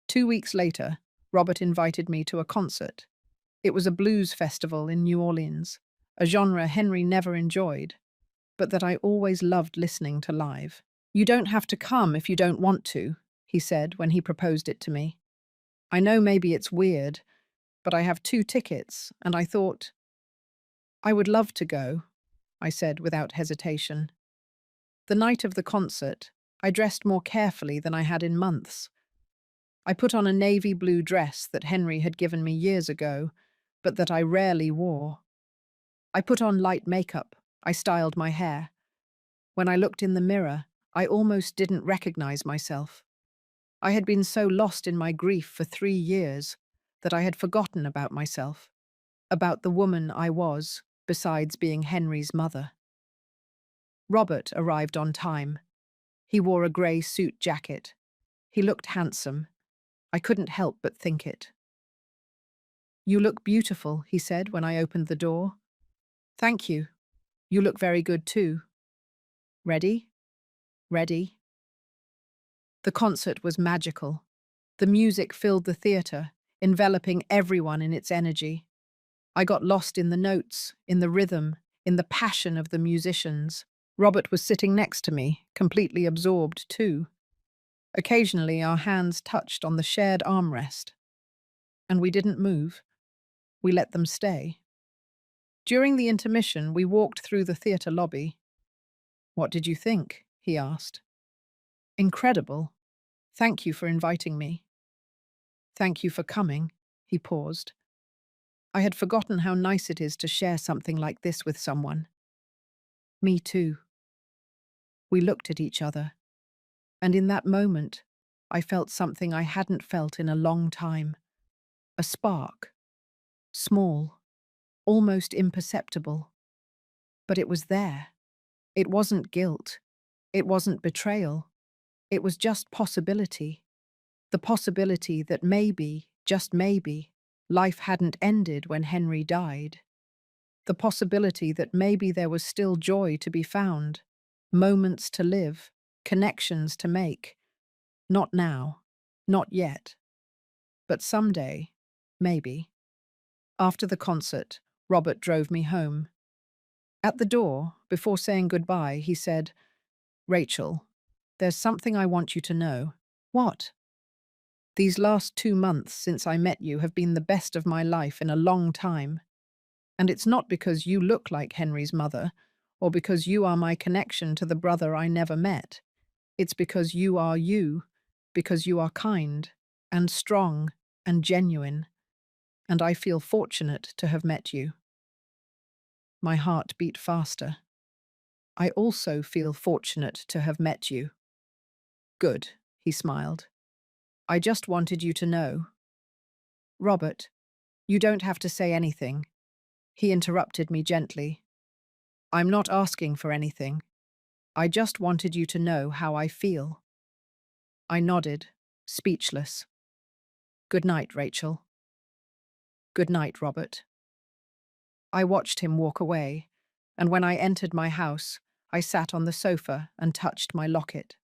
2 weeks later, Robert invited me to a concert. It was a blues festival in New Orleans, a genre Henry never enjoyed, but that I always loved listening to live. You don't have to come if you don't want to, he said when he proposed it to me. I know maybe it's weird, but I have 2 tickets, and I thought, I would love to go, I said without hesitation. The night of the concert, I dressed more carefully than I had in months. I put on a navy blue dress that Henry had given me years ago, but that I rarely wore. I put on light makeup. I styled my hair. When I looked in the mirror, I almost didn't recognize myself. I had been so lost in my grief for 3 years that I had forgotten about myself, about the woman I was, besides being Henry's mother. Robert arrived on time. He wore a grey suit jacket. He looked handsome. I couldn't help but think it. "You look beautiful," he said when I opened the door. "Thank you. You look very good too. Ready? Ready?" The concert was magical. The music filled the theatre, enveloping everyone in its energy. I got lost in the notes, in the rhythm, in the passion of the musicians. Robert was sitting next to me, completely absorbed too. Occasionally our hands touched on the shared armrest. And we didn't move. We let them stay. During the intermission, we walked through the theatre lobby. "What did you think?" he asked. "Incredible. Thank you for inviting me." "Thank you for coming." He paused. I had forgotten how nice it is to share something like this with someone. "Me too." We looked at each other, and in that moment, I felt something I hadn't felt in a long time. A spark. Small, almost imperceptible. But it was there. It wasn't guilt. It wasn't betrayal. It was just possibility. The possibility that maybe, just maybe, life hadn't ended when Henry died. The possibility that maybe there was still joy to be found, moments to live, connections to make. Not now, not yet, but someday, maybe. After the concert, Robert drove me home. At the door, before saying goodbye, he said, "Rachel, there's something I want you to know." "What?" "These last 2 months since I met you have been the best of my life in a long time. And it's not because you look like Henry's mother, or because you are my connection to the brother I never met. It's because you, because you are kind, and strong, and genuine, and I feel fortunate to have met you." My heart beat faster. "I also feel fortunate to have met you." "Good," he smiled. "I just wanted you to know." "Robert, you don't have to say anything." He interrupted me gently. "I'm not asking for anything. I just wanted you to know how I feel." I nodded, speechless. "Good night, Rachel." "Good night, Robert." I watched him walk away, and when I entered my house, I sat on the sofa and touched my locket.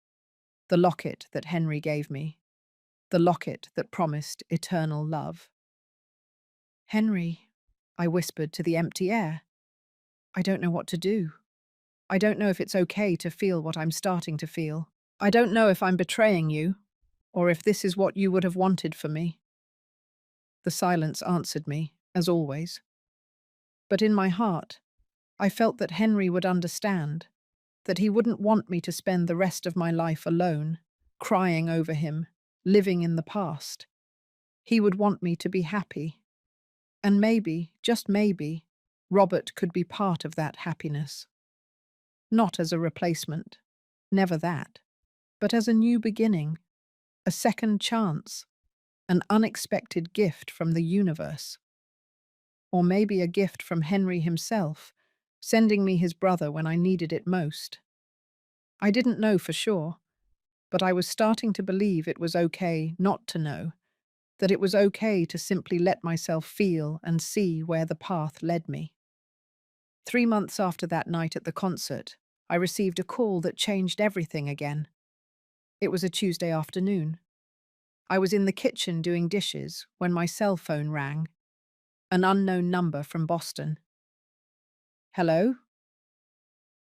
The locket that Henry gave me. The locket that promised eternal love. "Henry," I whispered to the empty air. "I don't know what to do. I don't know if it's okay to feel what I'm starting to feel. I don't know if I'm betraying you, or if this is what you would have wanted for me." The silence answered me, as always. But in my heart, I felt that Henry would understand, that he wouldn't want me to spend the rest of my life alone, crying over him, living in the past. He would want me to be happy. And maybe, just maybe, Robert could be part of that happiness. Not as a replacement, never that, but as a new beginning, a second chance, an unexpected gift from the universe. Or maybe a gift from Henry himself, sending me his brother when I needed it most. I didn't know for sure, but I was starting to believe it was okay not to know, that it was okay to simply let myself feel and see where the path led me. 3 months after that night at the concert, I received a call that changed everything again. It was a Tuesday afternoon. I was in the kitchen doing dishes when my cell phone rang. An unknown number from Boston. "Hello?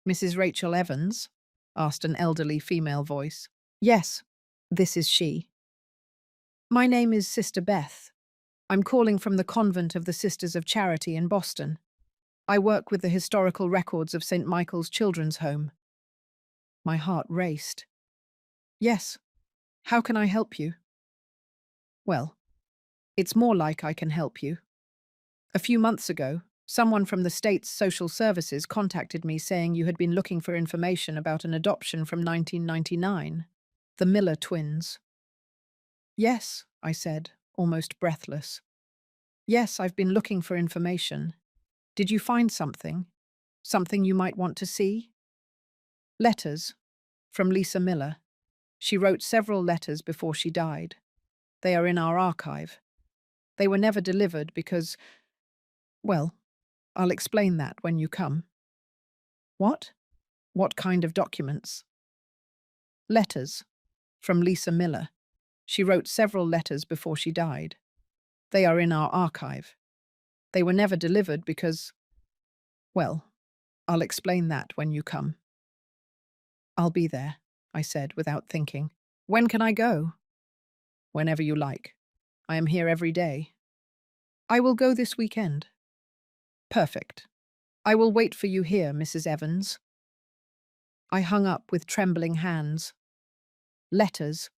Mrs. Rachel Evans?" asked an elderly female voice. "Yes, this is she." "My name is Sister Beth. I'm calling from the Convent of the Sisters of Charity in Boston. I work with the historical records of St. Michael's Children's Home." My heart raced. "Yes, how can I help you?" "Well, it's more like I can help you. A few months ago, Someone from the state's social services contacted me saying you had been looking for information about an adoption from 1999, the Miller twins. Yes, I said, almost breathless. Yes, I've been looking for information. Did you find something? Something you might want to see? Letters. From Lisa Miller. She wrote several letters before she died. They are in our archive. They were never delivered because, well, I'll explain that when you come. What? What kind of documents? Letters. From Lisa Miller. She wrote several letters before she died. They are in our archive. They were never delivered because, well, I'll explain that when you come. I'll be there, I said without thinking. When can I go? Whenever you like. I am here every day. I will go this weekend. Perfect. I will wait for you here, Mrs. Evans. I hung up with trembling hands. Letters.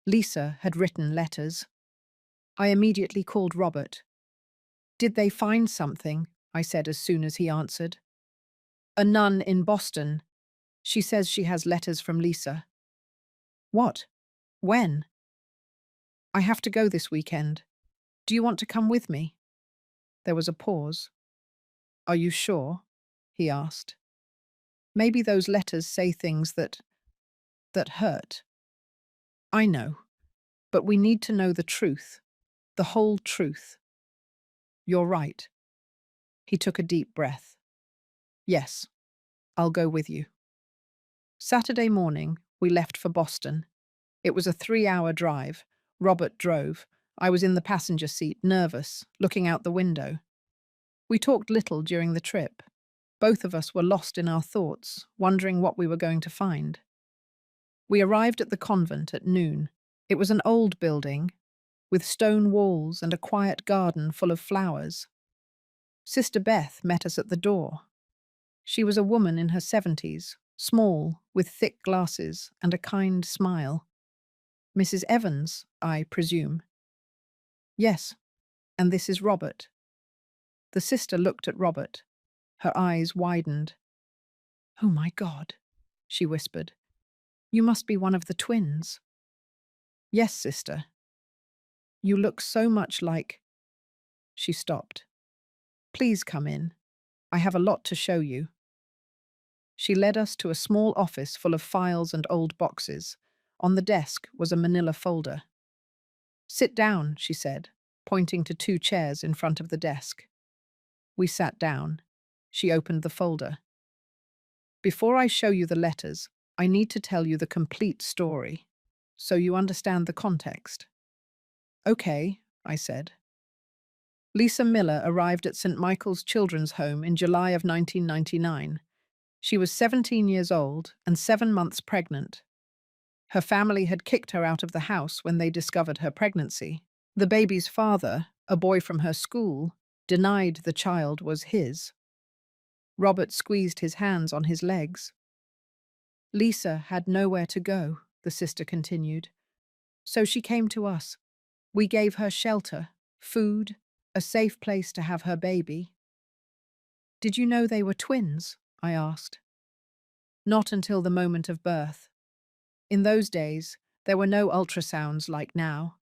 Lisa had written letters. I immediately called Robert. Did they find something? I said as soon as he answered. A nun in Boston. She says she has letters from Lisa. What? When? I have to go this weekend. Do you want to come with me? There was a pause. Are you sure? He asked. Maybe those letters say things that hurt. I know, but we need to know the truth, the whole truth. You're right. He took a deep breath. Yes, I'll go with you. Saturday morning, we left for Boston. It was a 3-hour drive. Robert drove. I was in the passenger seat, nervous, looking out the window. We talked little during the trip. Both of us were lost in our thoughts, wondering what we were going to find. We arrived at the convent at noon. It was an old building, with stone walls and a quiet garden full of flowers. Sister Beth met us at the door. She was a woman in her 70s, small, with thick glasses and a kind smile. Mrs. Evans, I presume. Yes, and this is Robert. The sister looked at Robert. Her eyes widened. Oh my God, she whispered. You must be one of the twins. Yes, sister. You look so much like... She stopped. Please come in. I have a lot to show you. She led us to a small office full of files and old boxes. On the desk was a manila folder. Sit down, she said, pointing to 2 chairs in front of the desk. We sat down. She opened the folder. Before I show you the letters, I need to tell you the complete story, so you understand the context. Okay, I said. Lisa Miller arrived at St. Michael's Children's Home in July of 1999. She was 17 years old and 7 months pregnant. Her family had kicked her out of the house when they discovered her pregnancy. The baby's father, a boy from her school, denied the child was his. Robert squeezed his hands on his legs. Lisa had nowhere to go, the sister continued. So she came to us. We gave her shelter, food, a safe place to have her baby. Did you know they were twins? I asked. Not until the moment of birth. In those days, there were no ultrasounds like now.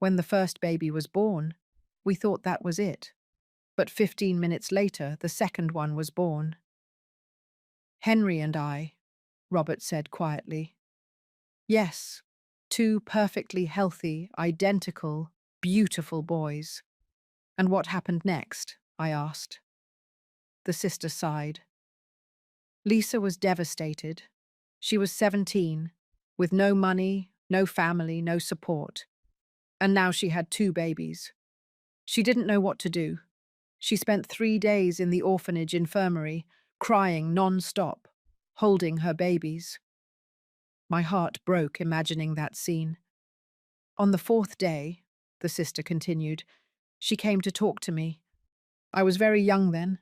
When the first baby was born, we thought that was it. But 15 minutes later, the second one was born. Henry and I, Robert said quietly. Yes, 2 perfectly healthy, identical, beautiful boys. And what happened next? I asked. The sister sighed. Lisa was devastated. She was 17, with no money, no family, no support. And now she had 2 babies. She didn't know what to do. She spent 3 days in the orphanage infirmary, crying non-stop, holding her babies. My heart broke imagining that scene. On the 4th day, the sister continued, she came to talk to me. I was very young then.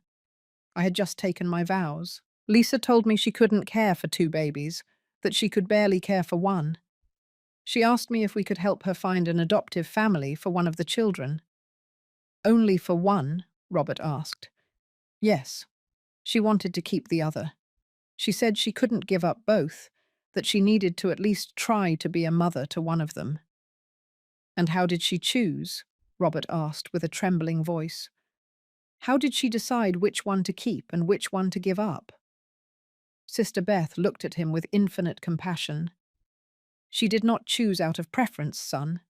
I had just taken my vows. Lisa told me she couldn't care for 2 babies, that she could barely care for 1. She asked me if we could help her find an adoptive family for one of the children. Only for 1? Robert asked. Yes, she wanted to keep the other. She said she couldn't give up both, that she needed to at least try to be a mother to one of them. And how did she choose? Robert asked with a trembling voice. How did she decide which one to keep and which one to give up? Sister Beth looked at him with infinite compassion. She did not choose out of preference, son.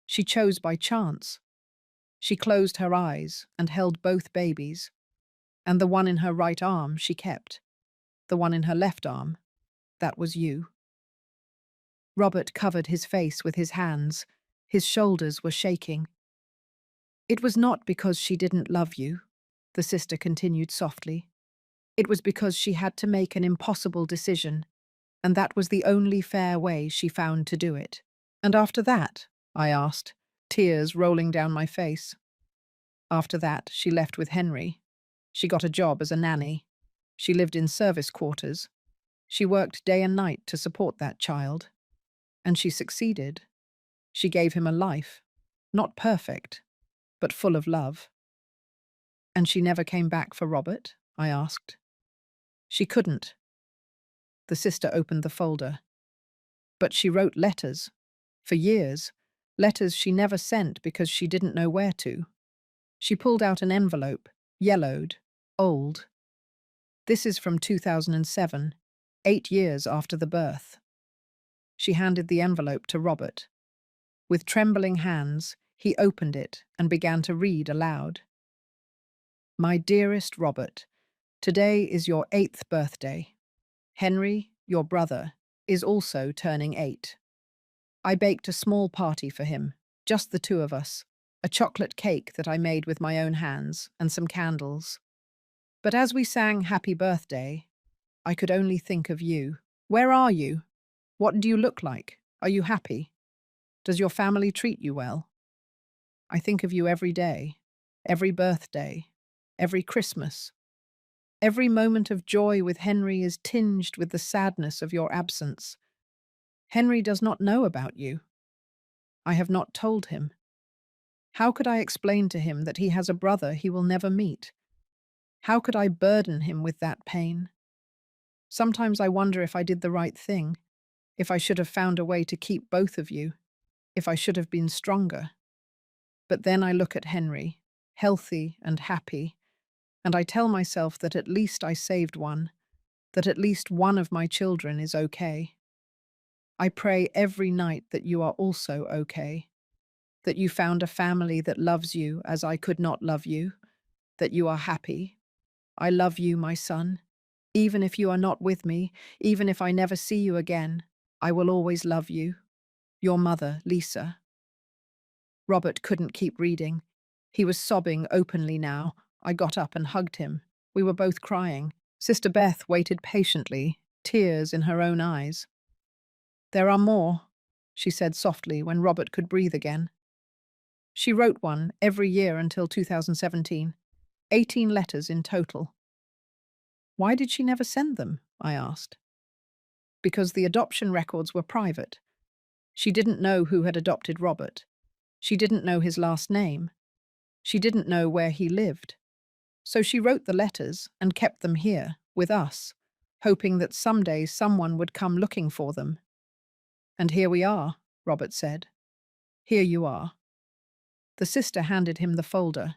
She chose by chance. She closed her eyes and held both babies, and the one in her right arm she kept. The one in her left arm, that was you. Robert covered his face with his hands. His shoulders were shaking. It was not because she didn't love you, the sister continued softly. It was because she had to make an impossible decision, and that was the only fair way she found to do it. And after that? I asked, tears rolling down my face. After that, she left with Henry. She got a job as a nanny. She lived in service quarters. She worked day and night to support that child. And she succeeded. She gave him a life, not perfect, but full of love. And she never came back for Robert? I asked. She couldn't. The sister opened the folder. But she wrote letters. For years. Letters she never sent because she didn't know where to. She pulled out an envelope, yellowed, old. This is from 2007, 8 years after the birth. She handed the envelope to Robert. With trembling hands, he opened it and began to read aloud. My dearest Robert, today is your 8th birthday. Henry, your brother, is also turning 8. I baked a small party for him, just the two of us, a chocolate cake that I made with my own hands, and some candles. But as we sang Happy Birthday, I could only think of you. Where are you? What do you look like? Are you happy? Does your family treat you well? I think of you every day, every birthday, every Christmas. Every moment of joy with Henry is tinged with the sadness of your absence. Henry does not know about you. I have not told him. How could I explain to him that he has a brother he will never meet? How could I burden him with that pain? Sometimes I wonder if I did the right thing, if I should have found a way to keep both of you, if I should have been stronger. But then I look at Henry, healthy and happy, and I tell myself that at least I saved one, that at least one of my children is okay. I pray every night that you are also okay, that you found a family that loves you as I could not love you, that you are happy. I love you, my son. Even if you are not with me, even if I never see you again, I will always love you. Your mother, Lisa. Robert couldn't keep reading. He was sobbing openly now. I got up and hugged him. We were both crying. Sister Beth waited patiently, tears in her own eyes. There are more, she said softly when Robert could breathe again. She wrote one every year until 2017, 18 letters in total. Why did she never send them? I asked. Because the adoption records were private. She didn't know who had adopted Robert. She didn't know his last name. She didn't know where he lived. So she wrote the letters and kept them here, with us, hoping that someday someone would come looking for them. And here we are, Robert said. Here you are. The sister handed him the folder.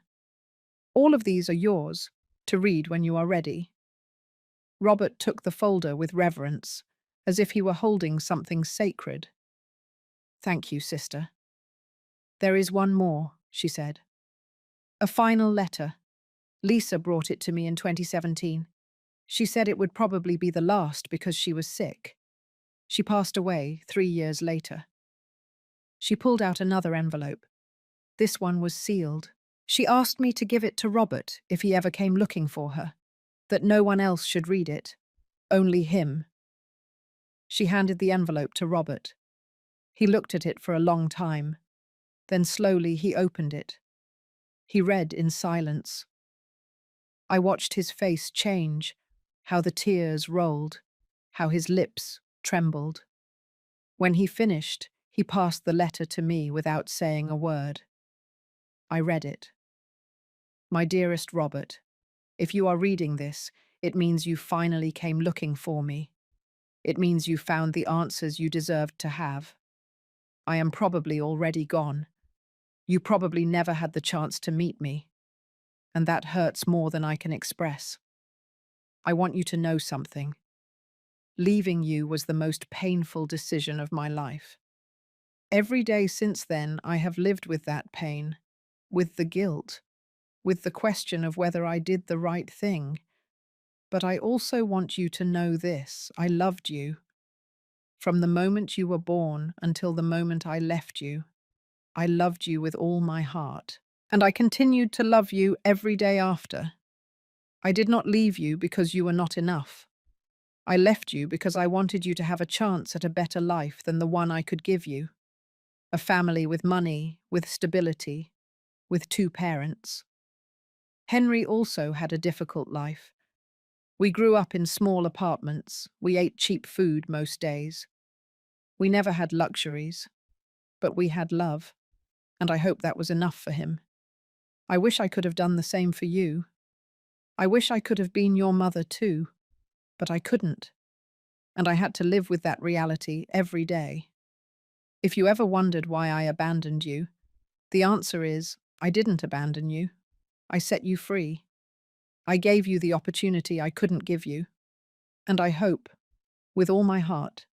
All of these are yours, to read when you are ready. Robert took the folder with reverence, as if he were holding something sacred. Thank you, sister. There is one more, she said. A final letter. Lisa brought it to me in 2017. She said it would probably be the last because she was sick. She passed away 3 years later. She pulled out another envelope. This one was sealed. She asked me to give it to Robert if he ever came looking for her, that no one else should read it, only him. She handed the envelope to Robert. He looked at it for a long time. Then slowly he opened it. He read in silence. I watched his face change, how the tears rolled, how his lips trembled. When he finished, he passed the letter to me without saying a word. I read it. My dearest Robert, If you are reading this, it means you finally came looking for me. It means you found the answers you deserved to have. I am probably already gone. You probably never had the chance to meet me, and that hurts more than I can express. I want you to know something. Leaving you was the most painful decision of my life. Every day since then, I have lived with that pain, with the guilt, with the question of whether I did the right thing. But I also want you to know this: I loved you. From the moment you were born until the moment I left you, I loved you with all my heart. And I continued to love you every day after. I did not leave you because you were not enough. I left you because I wanted you to have a chance at a better life than the one I could give you. A family with money, with stability, with two parents. Henry also had a difficult life. We grew up in small apartments. We ate cheap food most days. We never had luxuries, but we had love, and I hope that was enough for him. I wish I could have done the same for you. I wish I could have been your mother too, but I couldn't, and I had to live with that reality every day. If you ever wondered why I abandoned you, the answer is I didn't abandon you. I set you free. I gave you the opportunity I couldn't give you, and I hope, with all my heart,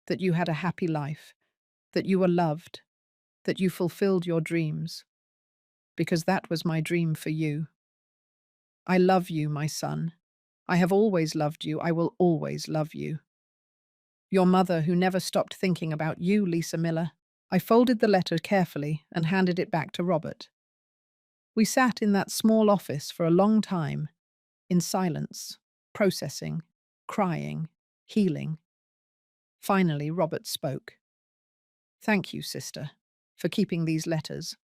that you had a happy life, that you were loved, that you fulfilled your dreams, because that was my dream for you. I love you, my son. I have always loved you. I will always love you. Your mother, who never stopped thinking about you, Lisa Miller. I folded the letter carefully and handed it back to Robert. We sat in that small office for a long time, in silence, processing, crying, healing. Finally, Robert spoke. Thank you, sister, for keeping these letters,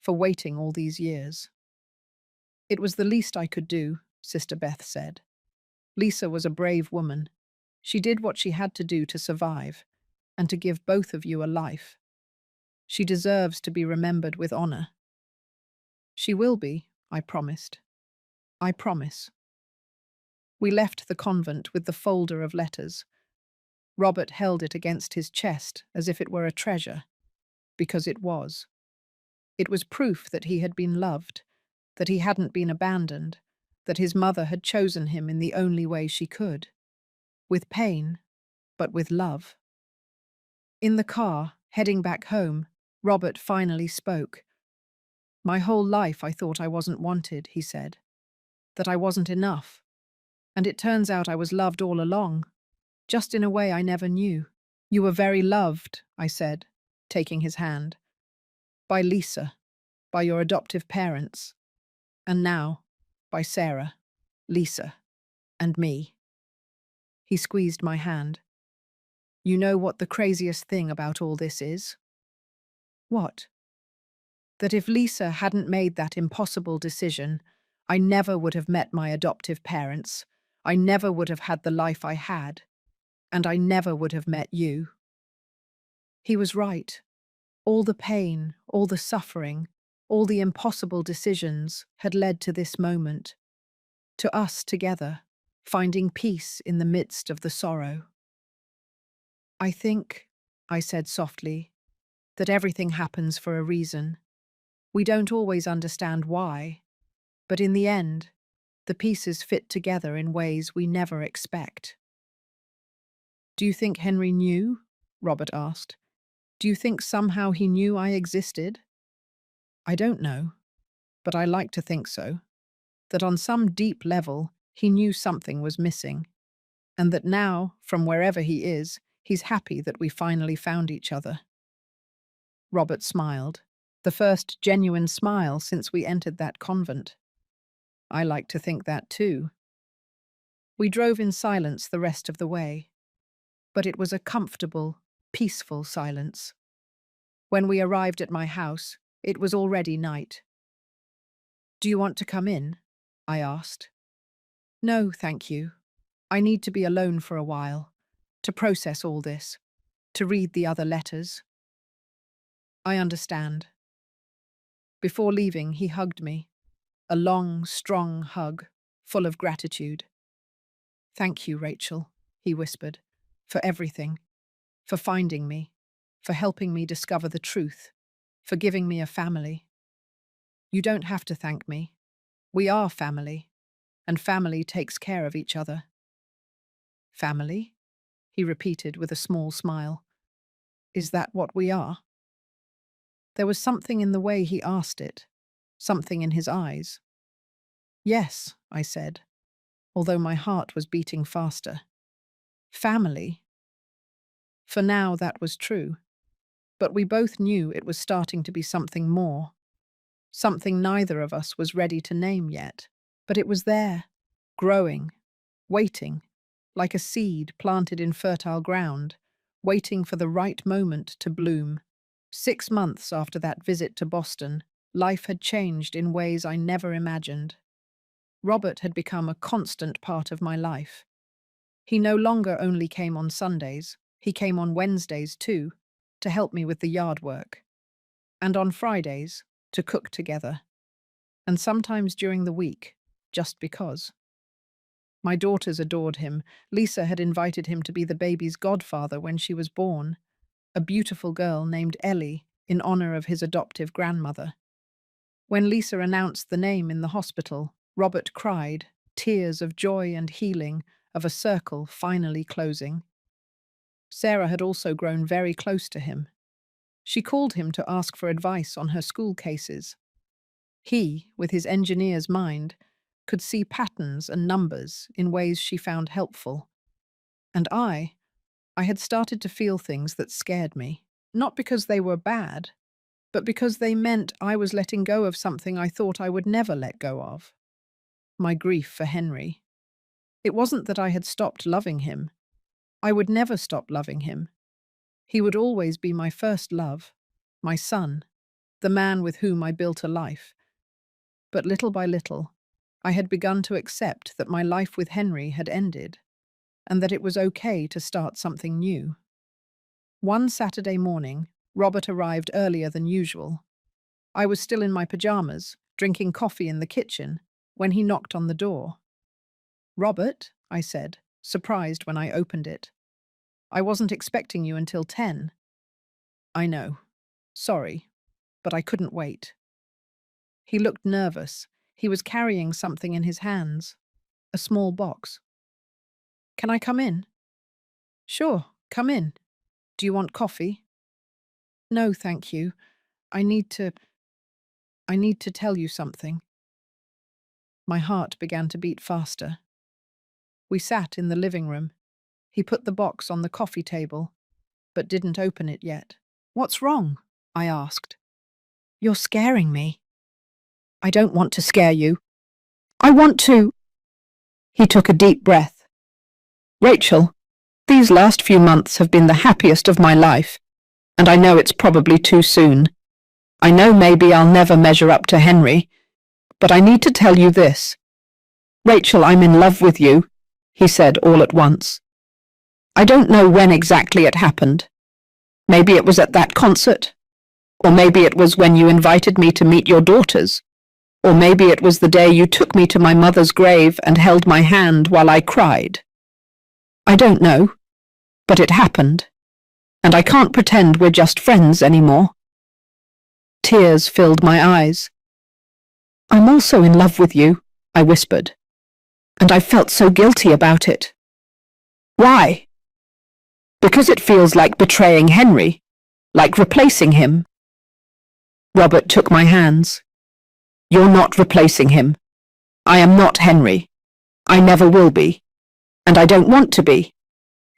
for waiting all these years. It was the least I could do, Sister Beth said. Lisa was a brave woman. She did what she had to do to survive and to give both of you a life. She deserves to be remembered with honor. She will be, I promised. I promise. We left the convent with the folder of letters. Robert held it against his chest as if it were a treasure, because it was. It was proof that he had been loved, that he hadn't been abandoned, that his mother had chosen him in the only way she could. With pain, but with love. In the car, heading back home, Robert finally spoke. My whole life I thought I wasn't wanted, he said. That I wasn't enough. And it turns out I was loved all along, just in a way I never knew. You were very loved, I said, taking his hand. By Lisa, by your adoptive parents, and now, by Sarah, Lisa, and me. He squeezed my hand. You know what the craziest thing about all this is? What? That if Lisa hadn't made that impossible decision, I never would have met my adoptive parents, I never would have had the life I had, and I never would have met you. He was right. All the pain, all the suffering, all the impossible decisions had led to this moment, to us together, finding peace in the midst of the sorrow. I think, I said softly, that everything happens for a reason. We don't always understand why, but in the end, the pieces fit together in ways we never expect. Do you think Henry knew? Robert asked. Do you think somehow he knew I existed? I don't know, but I like to think so. That on some deep level, he knew something was missing, and that now, from wherever he is, he's happy that we finally found each other. Robert smiled, the first genuine smile since we entered that convent. I like to think that too. We drove in silence the rest of the way, but it was a comfortable, peaceful silence. When we arrived at my house, it was already night. Do you want to come in? I asked. No, thank you. I need to be alone for a while, to process all this, to read the other letters. I understand. Before leaving, he hugged me, a long, strong hug, full of gratitude. "Thank you, Rachel," he whispered, "for everything, for finding me, for helping me discover the truth, for giving me a family. You don't have to thank me. We are family, and family takes care of each other." "Family?" he repeated with a small smile. "Is that what we are?" There was something in the way he asked it, something in his eyes. "Yes," I said, although my heart was beating faster. Family? For now, that was true. But we both knew it was starting to be something more, something neither of us was ready to name yet. But it was there, growing, waiting, like a seed planted in fertile ground, waiting for the right moment to bloom. 6 months after that visit to Boston, life had changed in ways I never imagined. Robert had become a constant part of my life. He no longer only came on Sundays, he came on Wednesdays too, to help me with the yard work, and on Fridays, to cook together, and sometimes during the week, just because. My daughters adored him. Lisa had invited him to be the baby's godfather when she was born, a beautiful girl named Ellie, in honor of his adoptive grandmother. When Lisa announced the name in the hospital, Robert cried, tears of joy and healing, of a circle finally closing. Sarah had also grown very close to him. She called him to ask for advice on her school cases. He, with his engineer's mind, could see patterns and numbers in ways she found helpful. And I had started to feel things that scared me, not because they were bad, but because they meant I was letting go of something I thought I would never let go of. My grief for Henry. It wasn't that I had stopped loving him. I would never stop loving him. He would always be my first love, my son, the man with whom I built a life. But little by little, I had begun to accept that my life with Henry had ended, and that it was okay to start something new. One Saturday morning, Robert arrived earlier than usual. I was still in my pajamas, drinking coffee in the kitchen, when he knocked on the door. "Robert," I said, surprised when I opened it. "I wasn't expecting you until 10. "I know. Sorry, but I couldn't wait." He looked nervous. He was carrying something in his hands. A small box. "Can I come in?" "Sure, come in. Do you want coffee?" "No, thank you. I need to... I need to tell you something." My heart began to beat faster. We sat in the living room. He put the box on the coffee table, but didn't open it yet. "What's wrong?" I asked. "You're scaring me." "I don't want to scare you. I want to..." He took a deep breath. "Rachel, these last few months have been the happiest of my life, and I know it's probably too soon. I know maybe I'll never measure up to Henry, but I need to tell you this. Rachel, I'm in love with you," he said all at once. "I don't know when exactly it happened. Maybe it was at that concert, or maybe it was when you invited me to meet your daughters, or maybe it was the day you took me to my mother's grave and held my hand while I cried. I don't know, but it happened, and I can't pretend we're just friends anymore." Tears filled my eyes. "I'm also in love with you," I whispered, "and I felt so guilty about it." "Why?" "Because it feels like betraying Henry, like replacing him." Robert took my hands. "You're not replacing him. I am not Henry. I never will be. And I don't want to be.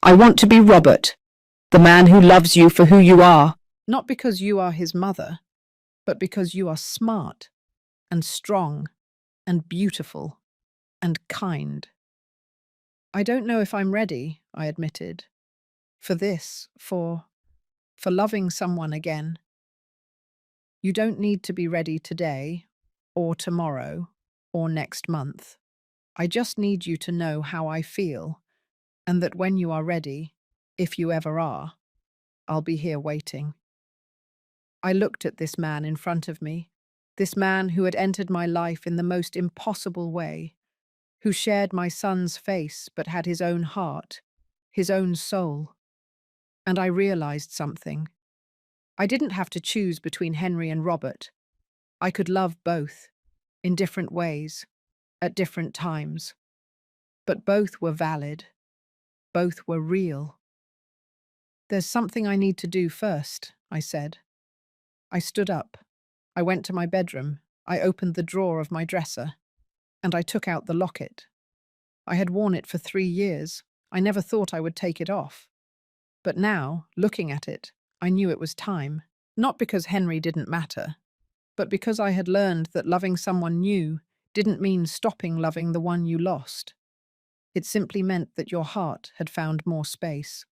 I want to be Robert, the man who loves you for who you are." "Not because you are his mother, but because you are smart and strong and beautiful and kind." "I don't know if I'm ready," I admitted, "for this, for loving someone again." "You don't need to be ready today, or tomorrow, or next month. I just need you to know how I feel, and that when you are ready, if you ever are, I'll be here waiting." I looked at this man in front of me, this man who had entered my life in the most impossible way, who shared my son's face but had his own heart, his own soul. And I realized something. I didn't have to choose between Henry and Robert. I could love both, in different ways, at different times. But both were valid. Both were real. "There's something I need to do first," I said. I stood up. I went to my bedroom. I opened the drawer of my dresser, and I took out the locket. I had worn it for 3 years. I never thought I would take it off. But now, looking at it, I knew it was time. Not because Henry didn't matter, but because I had learned that loving someone new didn't mean stopping loving the one you lost. It simply meant that your heart had found more space.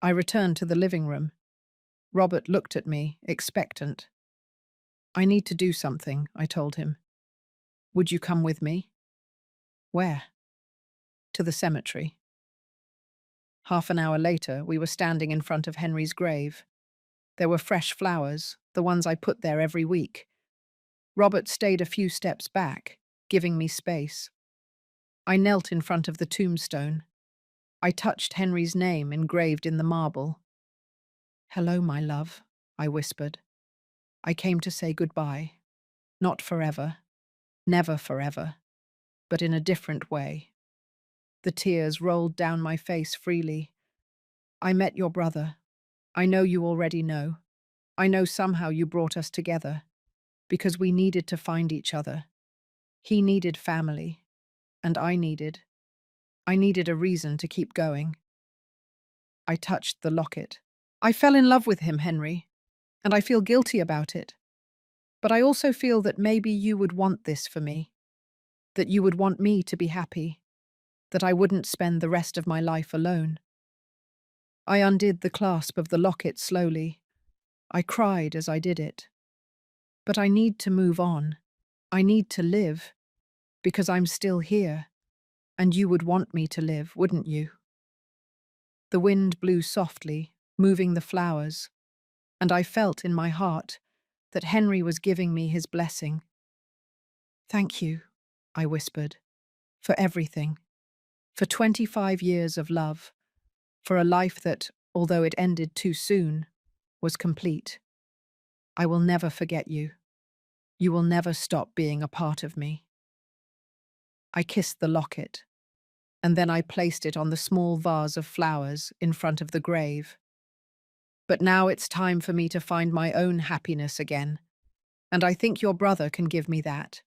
I returned to the living room. Robert looked at me, expectant. "I need to do something," I told him. "Would you come with me?" "Where?" "To the cemetery." Half an hour later, we were standing in front of Henry's grave. There were fresh flowers, the ones I put there every week. Robert stayed a few steps back, giving me space. I knelt in front of the tombstone. I touched Henry's name engraved in the marble. "Hello, my love," I whispered. "I came to say goodbye. Not forever, never forever, but in a different way." The tears rolled down my face freely. "I met your brother. I know you already know. I know somehow you brought us together, because we needed to find each other. He needed family, and I needed a reason to keep going." I touched the locket. "I fell in love with him, Henry, and I feel guilty about it. But I also feel that maybe you would want this for me, that you would want me to be happy, that I wouldn't spend the rest of my life alone." I undid the clasp of the locket slowly. I cried as I did it. But I need to move on. I need to live, because I'm still here, and you would want me to live, wouldn't you? The wind blew softly, moving the flowers, and I felt in my heart that Henry was giving me his blessing. "Thank you," I whispered, "for everything, for 25 years of love, for a life that, although it ended too soon, was complete. I will never forget you. You will never stop being a part of me." I kissed the locket, and then I placed it on the small vase of flowers in front of the grave. But now it's time for me to find my own happiness again, and I think your brother can give me that,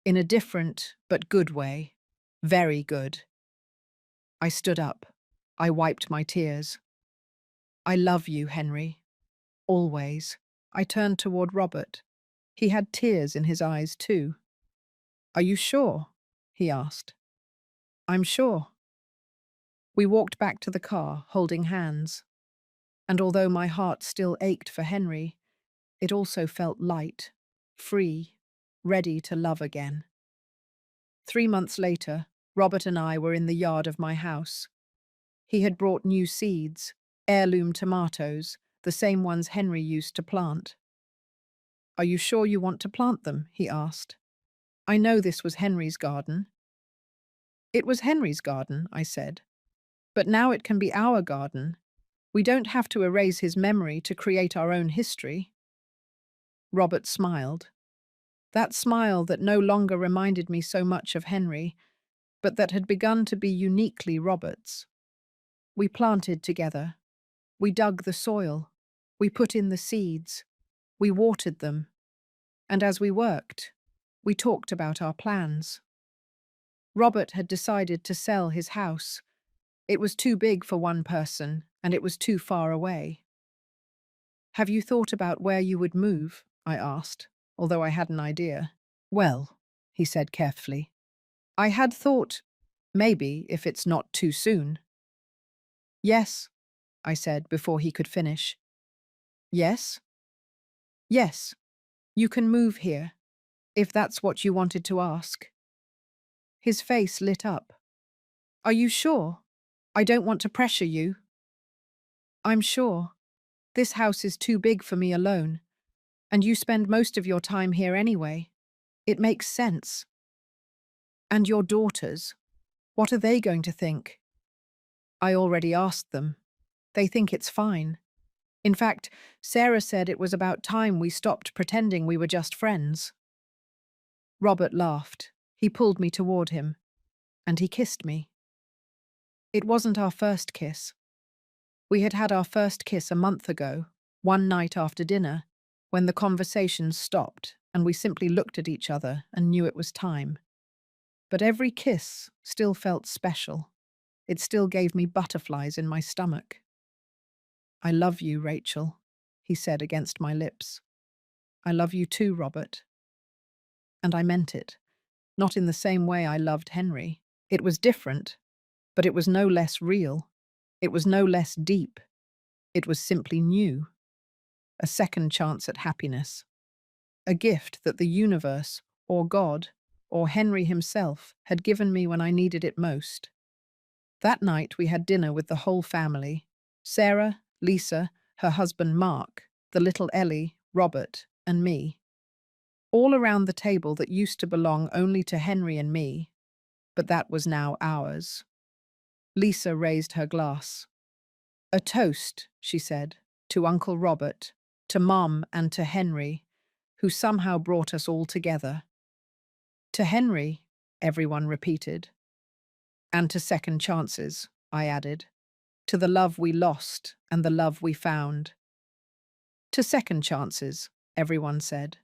in a different but good way. Very good. I stood up. I wiped my tears. "I love you, Henry. Always." I turned toward Robert. He had tears in his eyes, too. "Are you sure?" he asked. "I'm sure." We walked back to the car, holding hands. And although my heart still ached for Henry, it also felt light, free, ready to love again. 3 months later, Robert and I were in the yard of my house. He had brought new seeds, heirloom tomatoes, the same ones Henry used to plant. "Are you sure you want to plant them?" he asked. "I know this was Henry's garden." "It was Henry's garden," I said. "But now it can be our garden. We don't have to erase his memory to create our own history." Robert smiled. That smile that no longer reminded me so much of Henry, but that had begun to be uniquely Robert's. We planted together. We dug the soil. We put in the seeds. We watered them. And as we worked, we talked about our plans. Robert had decided to sell his house. It was too big for one person, and it was too far away. "Have you thought about where you would move?" I asked, although I had an idea. "Well," he said carefully, "I had thought, maybe, if it's not too soon." "Yes," I said before he could finish. "Yes?" "Yes, you can move here, if that's what you wanted to ask." His face lit up. "Are you sure? I don't want to pressure you." "I'm sure. This house is too big for me alone, and you spend most of your time here anyway. It makes sense." And your daughters, what are they going to think? I already asked them. They think it's fine. In fact, Sarah said it was about time we stopped pretending we were just friends. Robert laughed. He pulled me toward him, and he kissed me. It wasn't our first kiss. We had had our first kiss a month ago, one night after dinner, when the conversation stopped and we simply looked at each other and knew it was time. But every kiss still felt special. It still gave me butterflies in my stomach. I love you, Rachel, he said against my lips. I love you too, Robert. And I meant it. Not in the same way I loved Henry. It was different, but it was no less real. It was no less deep. It was simply new. A second chance at happiness. A gift that the universe, or God, or Henry himself had given me when I needed it most. That night we had dinner with the whole family. Sarah, Lisa, her husband Mark, the little Ellie, Robert, and me. All around the table that used to belong only to Henry and me, but that was now ours. Lisa raised her glass. A toast, she said, to Uncle Robert, to Mom and to Henry, who somehow brought us all together. To Henry, everyone repeated. And to second chances, I added. To the love we lost and the love we found. To second chances, everyone said.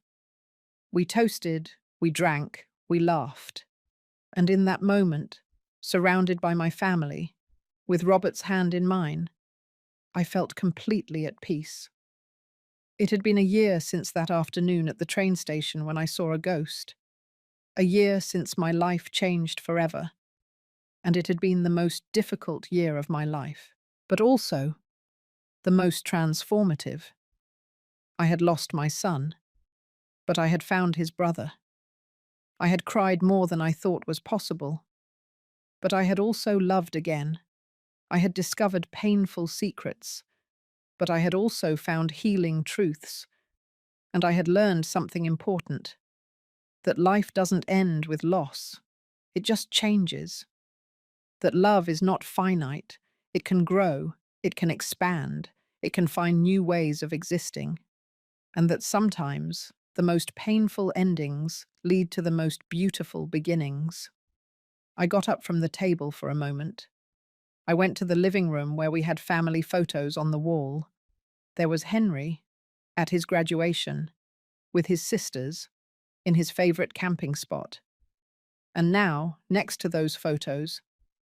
We toasted, we drank, we laughed. And in that moment, surrounded by my family, with Robert's hand in mine, I felt completely at peace. It had been a year since that afternoon at the train station when I saw a ghost. A year since my life changed forever. And it had been the most difficult year of my life, but also the most transformative. I had lost my son, but I had found his brother. I had cried more than I thought was possible, but I had also loved again. I had discovered painful secrets, but I had also found healing truths, and I had learned something important, that life doesn't end with loss, it just changes. That love is not finite, it can grow, it can expand, it can find new ways of existing, and that sometimes the most painful endings lead to the most beautiful beginnings. I got up from the table for a moment. I went to the living room where we had family photos on the wall. There was Henry, at his graduation, with his sisters, in his favorite camping spot. And now, next to those photos,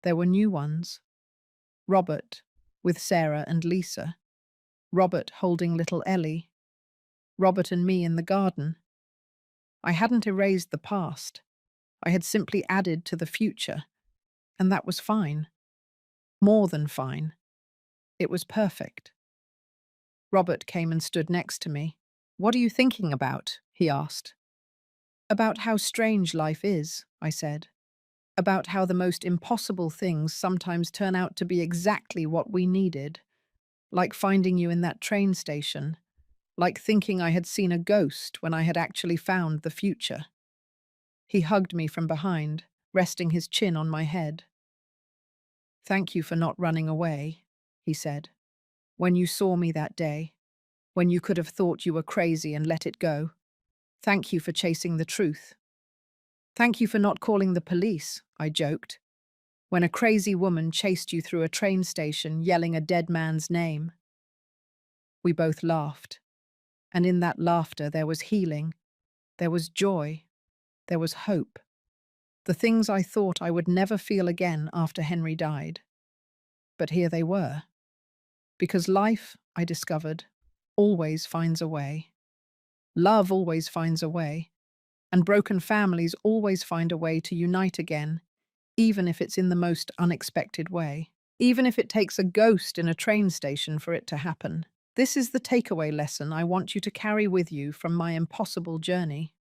there were new ones. Robert, with Sarah and Lisa. Robert holding little Ellie. Robert and me in the garden. I hadn't erased the past. I had simply added to the future. And that was fine. More than fine. It was perfect. Robert came and stood next to me. What are you thinking about? He asked. About how strange life is, I said. About how the most impossible things sometimes turn out to be exactly what we needed. Like finding you in that train station. Like thinking I had seen a ghost when I had actually found the future. He hugged me from behind, resting his chin on my head. Thank you for not running away, he said. When you saw me that day, when you could have thought you were crazy and let it go. Thank you for chasing the truth. Thank you for not calling the police, I joked, when a crazy woman chased you through a train station yelling a dead man's name. We both laughed, and in that laughter there was healing, there was joy, there was hope. The things I thought I would never feel again after Henry died. But here they were. Because life, I discovered, always finds a way. Love always finds a way. And broken families always find a way to unite again, even if it's in the most unexpected way. Even if it takes a ghost in a train station for it to happen. This is the takeaway lesson I want you to carry with you from my impossible journey.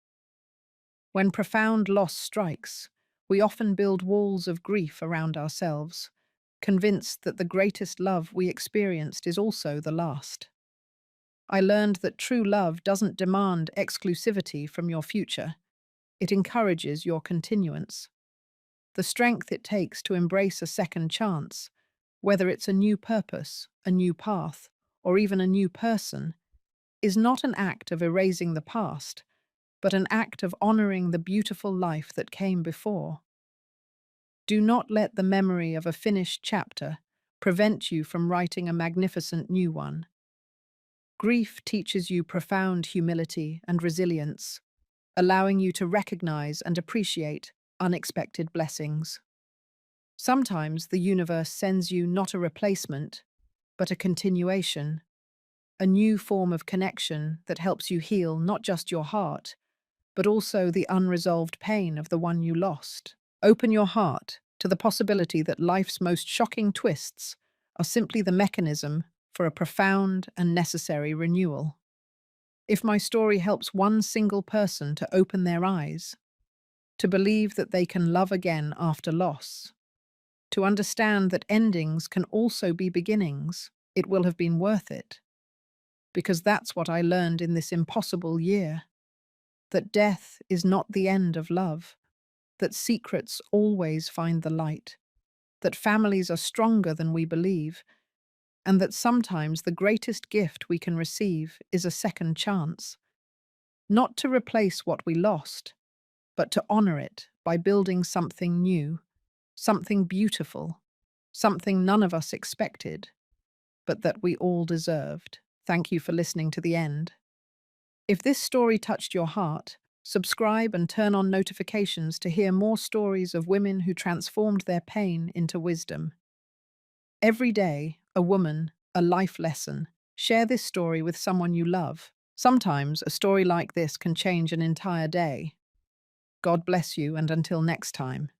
When profound loss strikes, we often build walls of grief around ourselves, convinced that the greatest love we experienced is also the last. I learned that true love doesn't demand exclusivity from your future. It encourages your continuance. The strength it takes to embrace a second chance, whether it's a new purpose, a new path, or even a new person, is not an act of erasing the past, but an act of honoring the beautiful life that came before. Do not let the memory of a finished chapter prevent you from writing a magnificent new one. Grief teaches you profound humility and resilience, allowing you to recognize and appreciate unexpected blessings. Sometimes the universe sends you not a replacement, but a continuation, a new form of connection that helps you heal not just your heart, but also the unresolved pain of the one you lost. Open your heart to the possibility that life's most shocking twists are simply the mechanism for a profound and necessary renewal. If my story helps one single person to open their eyes, to believe that they can love again after loss, to understand that endings can also be beginnings, it will have been worth it. Because that's what I learned in this impossible year, that death is not the end of love, that secrets always find the light, that families are stronger than we believe, and that sometimes the greatest gift we can receive is a second chance, not to replace what we lost, but to honor it by building something new, something beautiful, something none of us expected, but that we all deserved. Thank you for listening to the end. If this story touched your heart, subscribe and turn on notifications to hear more stories of women who transformed their pain into wisdom. Every day, a woman, a life lesson. Share this story with someone you love. Sometimes a story like this can change an entire day. God bless you, and until next time.